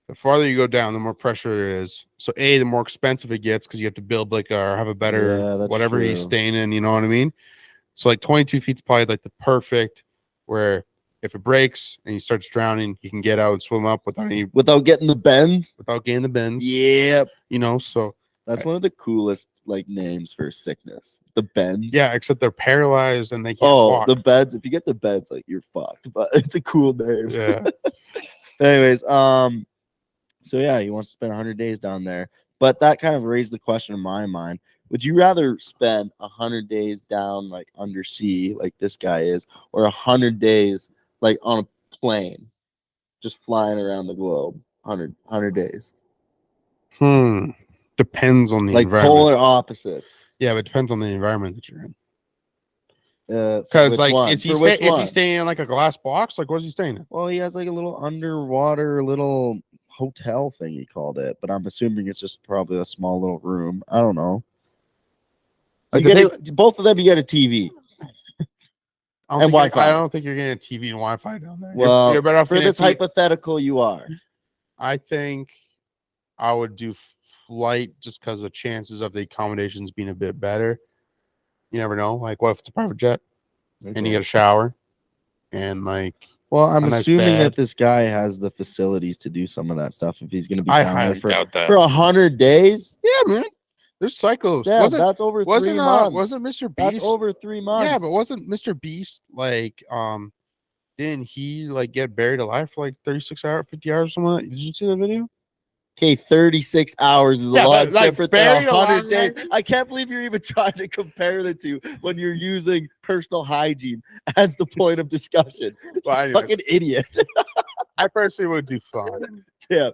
the farther you go down, the more pressure there is. So the more expensive it gets because you have to build like or have a better Yeah, that's whatever he's true. staying in. You know what I mean? So like 22 feet's probably like the perfect where if it breaks and he starts drowning, he can get out and swim up without Without getting the bends. getting the bends. Yep. You know, so That's one of the coolest like names for sickness. The bends. yeah, except they're paralyzed and they can't Oh, walk. the beds. If you get the beds, like you're fucked. But it's a cool name. Yeah. Anyways, so yeah, he wants to spend 100 days down there. But that kind of raised the question in my mind: would you rather spend 100 days down like undersea, like this guy is, or 100 days like on a plane, just flying around the globe? 100 days. Depends on the Like environment. polar opposites. Yeah, but it depends on the environment that you're in. For Because which like, one? is he For which one? staying in like a glass box? Like, what's he staying in? Well, he has like a little underwater little hotel thing, he called it, but I'm assuming it's just probably a small little room. I don't know. Like, Both of them, you get a TV. I don't and think Wi-Fi. I don't think you're getting a TV and Wi-Fi down there. Well, you're better off for getting a this TV. hypothetical, you are. I think I would do flight just because the chances of the accommodations being a bit better. You never know. Like, what if it's a private jet and you get a shower and like Well, I'm and that's assuming that bad. this guy has the facilities to do some of that stuff if he's going to be I down there highly doubt that. for 100 days. Yeah, man. There's psychos. Yeah, that's over 3 months. Wasn't Mr. That's Beast? over 3 months. Yeah, but wasn't Mr. Beast like didn't he like get buried alive for like 36 hours, 50 hours or something like that? Did you see the video? Okay, 36 hours is a Yeah, lot but, like, different than buried 100 alive- days. I can't believe you're even trying to compare the two when you're using personal hygiene as the point of discussion. Well, anyways, Fucking idiot. I personally would do fine. Yeah.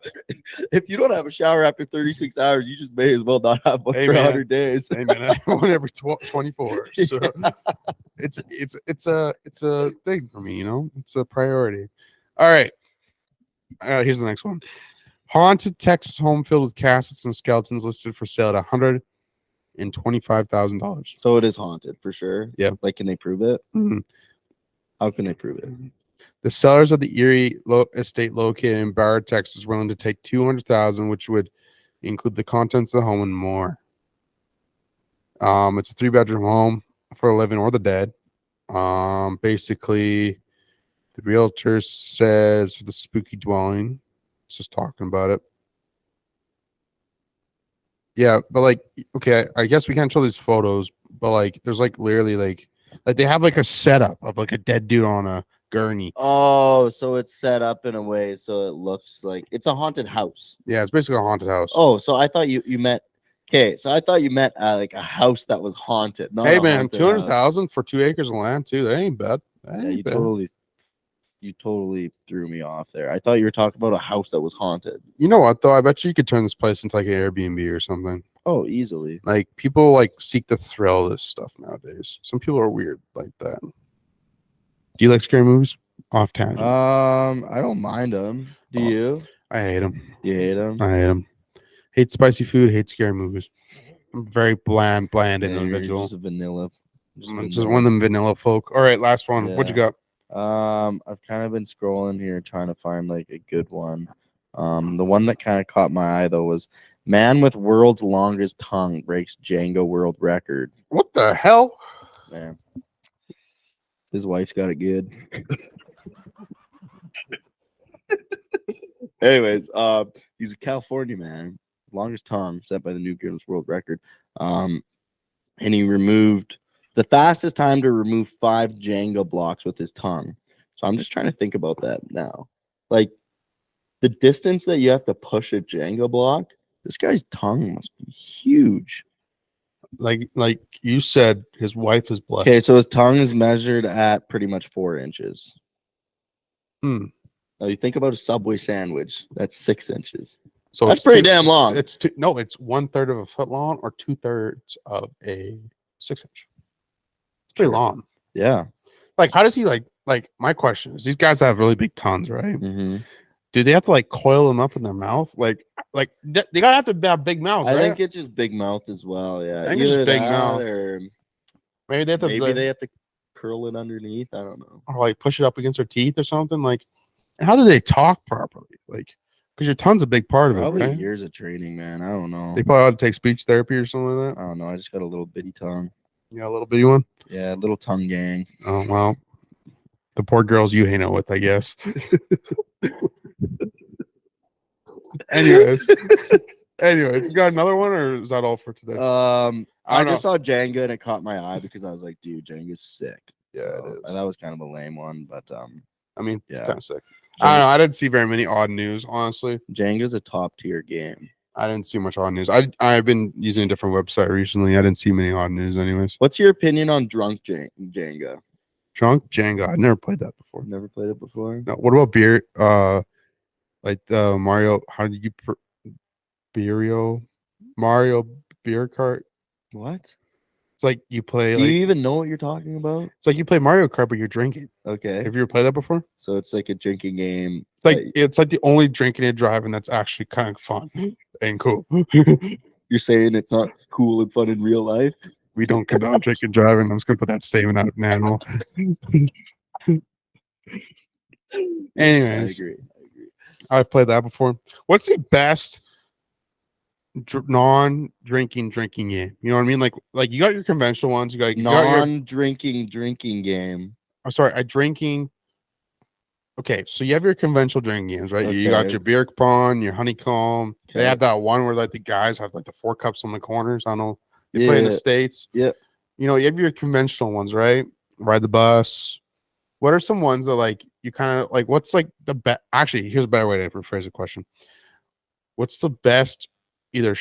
If you don't have a shower after 36 hours, you just may as well not have one Hey, for man. 100 days. Hey man, I have one every 24. So it's a thing for me, you know. It's a priority. All right. Here's the next one. Haunted Texas home filled with caskets and skeletons listed for sale at $125,000. So it is haunted for sure. Yeah. Like, can they prove it? Mhm. How can they prove it? The sellers of the Erie estate located in Barrett, Texas, willing to take $200,000, which would include the contents of the home and more. It's a 3-bedroom home for the living or the dead. Basically, the realtor says for the spooky dwelling. It's just talking about it. Yeah, but like, okay, I guess we can't show these photos, but like, there's like literally like they have like a setup of like a dead dude on a gurney. Oh, so it's set up in a way so it looks like it's a haunted house. Yeah, it's basically a haunted house. Oh, so I thought you meant okay. So I thought you meant like a house that was haunted. Not hey a man, haunted 200,000 for 2 acres of land too. That ain't bad. That house. Yeah, ain't bad. you totally threw me off there. I thought you were talking about a house that was haunted. You know what though? I bet you could turn this place into like an Airbnb or something. Oh, easily. Like people like seek the thrill of this stuff nowadays. Some people are weird like that. Do you like scary movies? Off tangent. I don't mind them. Do Oh. you? I hate them. You hate them? I hate them. Hate spicy food. Hate scary movies. I'm very bland You're individual. just a vanilla. I'm just one of them vanilla folk. All right, last one. What you got? I've kind of been scrolling here trying to find like a good one. The one that kind of caught my eye though was man with world's longest tongue breaks Jenga world record. What the hell? Man, his wife's got it good. Anyways, he's a California man, longest tongue set by the new Guinness World Record. And he removed the fastest time to remove 5 Jenga blocks with his tongue. So I'm just trying to think about that now. Like the distance that you have to push a Jenga block, this guy's tongue must be huge. Like you said, his wife is blessed. Okay, so his tongue is measured at pretty much 4 inches. Hmm. Now you think about a Subway sandwich, that's 6 inches. So That's it's pretty damn long. It's 1/3 of a foot long or 2/3 of a 6-inch. It's pretty long. Yeah. Like, how does he like my question is these guys have really big tongues, right? Mm-hmm. Do they have to like coil them up in their mouth? Like they gotta have to have big mouths, I right? think it's just big mouth as well. Yeah. I think it's just Either big that mouth. or Maybe they have to maybe they have to curl it underneath. I don't know. or like push it up against their teeth or something. Like, and how do they talk properly? Like, because your tongue's a big part of it, Probably right? years of training, man. I don't know. They probably ought to take speech therapy or something like that. I don't know. I just got a little bitty tongue. You got a little bitty one. Yeah, little tongue gang. Oh well, the poor girls you hang out with, I guess. Anyways, you got another one, or is that all for today? I don't just saw Jenga and it caught my eye because I was like, dude, Jenga's sick. Yeah, it is. And that was kind of a lame one, but I mean, it's yeah. kind of sick. I don't know. I didn't see very many odd news, honestly. Jenga's a top tier game. I didn't see much odd news. I've been using a different website recently. I didn't see many odd news, anyways. What's your opinion on drunk Jenga? Drunk Jenga. I've never played that before. Never played it before. No, what about beer? Like Mario. How did you Mario beer kart? What? It's like you play. Do Like, you even know what you're talking about? it's like you play Mario Kart, but you're drinking. Okay. Have you ever played that before? So it's like a drinking game. It's like the only drinking and driving that's actually kind of fun and cool. You're saying it's not cool and fun in real life? We don't condone drinking and driving. I'm just gonna put that statement out now. Anyways, I agree. I've played that before. What's the best non-drinking drinking game? You know what I mean? Like you got your conventional ones. You got your Non-drinking drinking game. I'm sorry, a drinking. okay, so you have your conventional drinking games, right? You got Okay. your beer pong, your honeycomb. They Okay. have that one where like the guys have like the 4 cups on the corners. I don't know. They play in the Yeah. States. Yeah. You know, you have your conventional ones, right? Ride the bus. What are some ones that like you kind of like? What's like the best? Actually, here's a better way to rephrase the question. What's the best either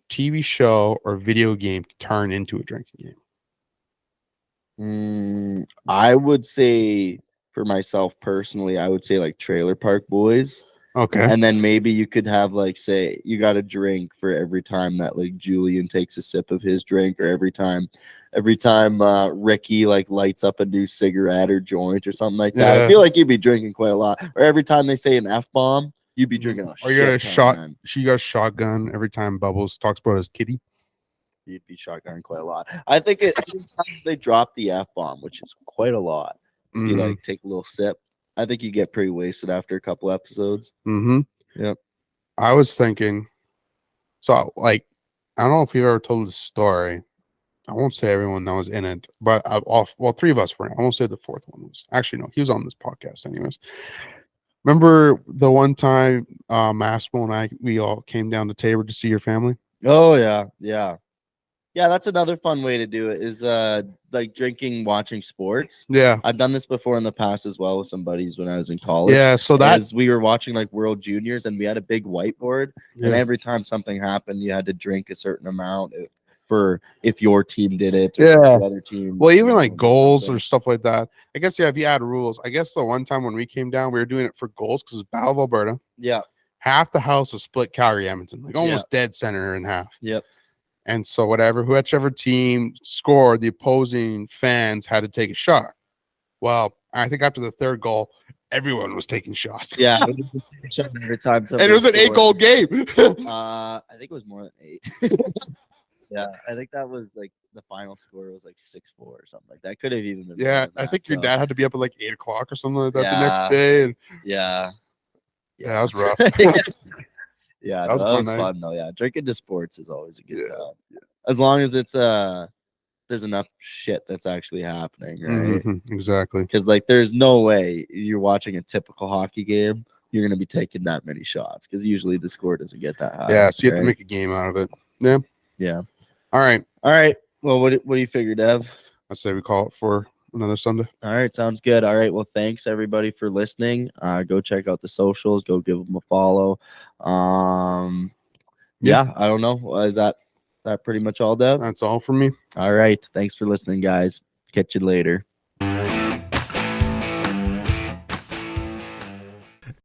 TV show or video game to turn into a drinking game? I would say for myself personally, I would say like Trailer Park Boys. Okay. And then maybe you could have like say you got a drink for every time that like Julian takes a sip of his drink, or every time Ricky like lights up a new cigarette or joint or something like that. I Yeah. feel like you'd be drinking quite a lot. Or every time they say an F bomb, you'd be drinking a Or you got a shit ton, shot. man. She got a shotgun every time Bubbles talks about his kitty. You'd be shotgunning quite a lot. I think they drop the F bomb, which is quite a lot. If you like take a little sip, I think you get pretty wasted after a couple episodes. Mm-hmm. Yep. I was thinking, so like, I don't know if you've ever told this story. I won't say everyone that was in it, but well, 3 of us were in it. I won't say the 4th one was. Actually, no, he was on this podcast anyways. Remember the one time Massimo and we all came down to Tabor to see your family? Oh yeah, yeah. Yeah, that's another fun way to do it is like drinking, watching sports. Yeah. I've done this before in the past as well with some buddies when I was in college. Yeah, so that as we were watching like World Juniors and we had a big whiteboard, and yeah. every time something happened, you had to drink a certain amount for if your team did it or Yeah. the other team. Well, even like did goals something. or stuff like that. I guess yeah, if you add rules. I guess the one time when we came down, we were doing it for goals because it's Battle of Alberta. Yeah. Half the house was split Calgary Edmonton, like almost dead center in half. Yep. And so whichever team scored, the opposing fans had to take a shot. Well, I think after the 3rd goal, everyone was taking shots. Yeah. Every time And it was an 8-goal game. I think it was more than 8. Yeah, I think that was like the final score was like 6-4 or something like that. Could have even been. Yeah, more than I that, think your so- dad had to be up at like 8 o'clock or something like that the Yeah. next day. And Yeah. yeah, that was rough. Yeah, That was a that fun was night. fun though. Yeah, drinking to sports is always a good Yeah, time. As long as it's there's enough shit that's actually happening, right? Mhm, exactly. Because like there's no way you're watching a typical hockey game, you're gonna be taking that many shots because usually the score doesn't get that high. Yeah, so you have to right? make a game out of it. Yeah. Yeah. All right. All right. Well, what do you figure, Dev? I say we call it for another Sunday. All right, sounds good. All right, well, thanks everybody for listening. Go check out the socials. Go give them a follow. Yeah, I don't know. Is that pretty much all, Dev? That's all from me. All right, thanks for listening, guys. Catch you later.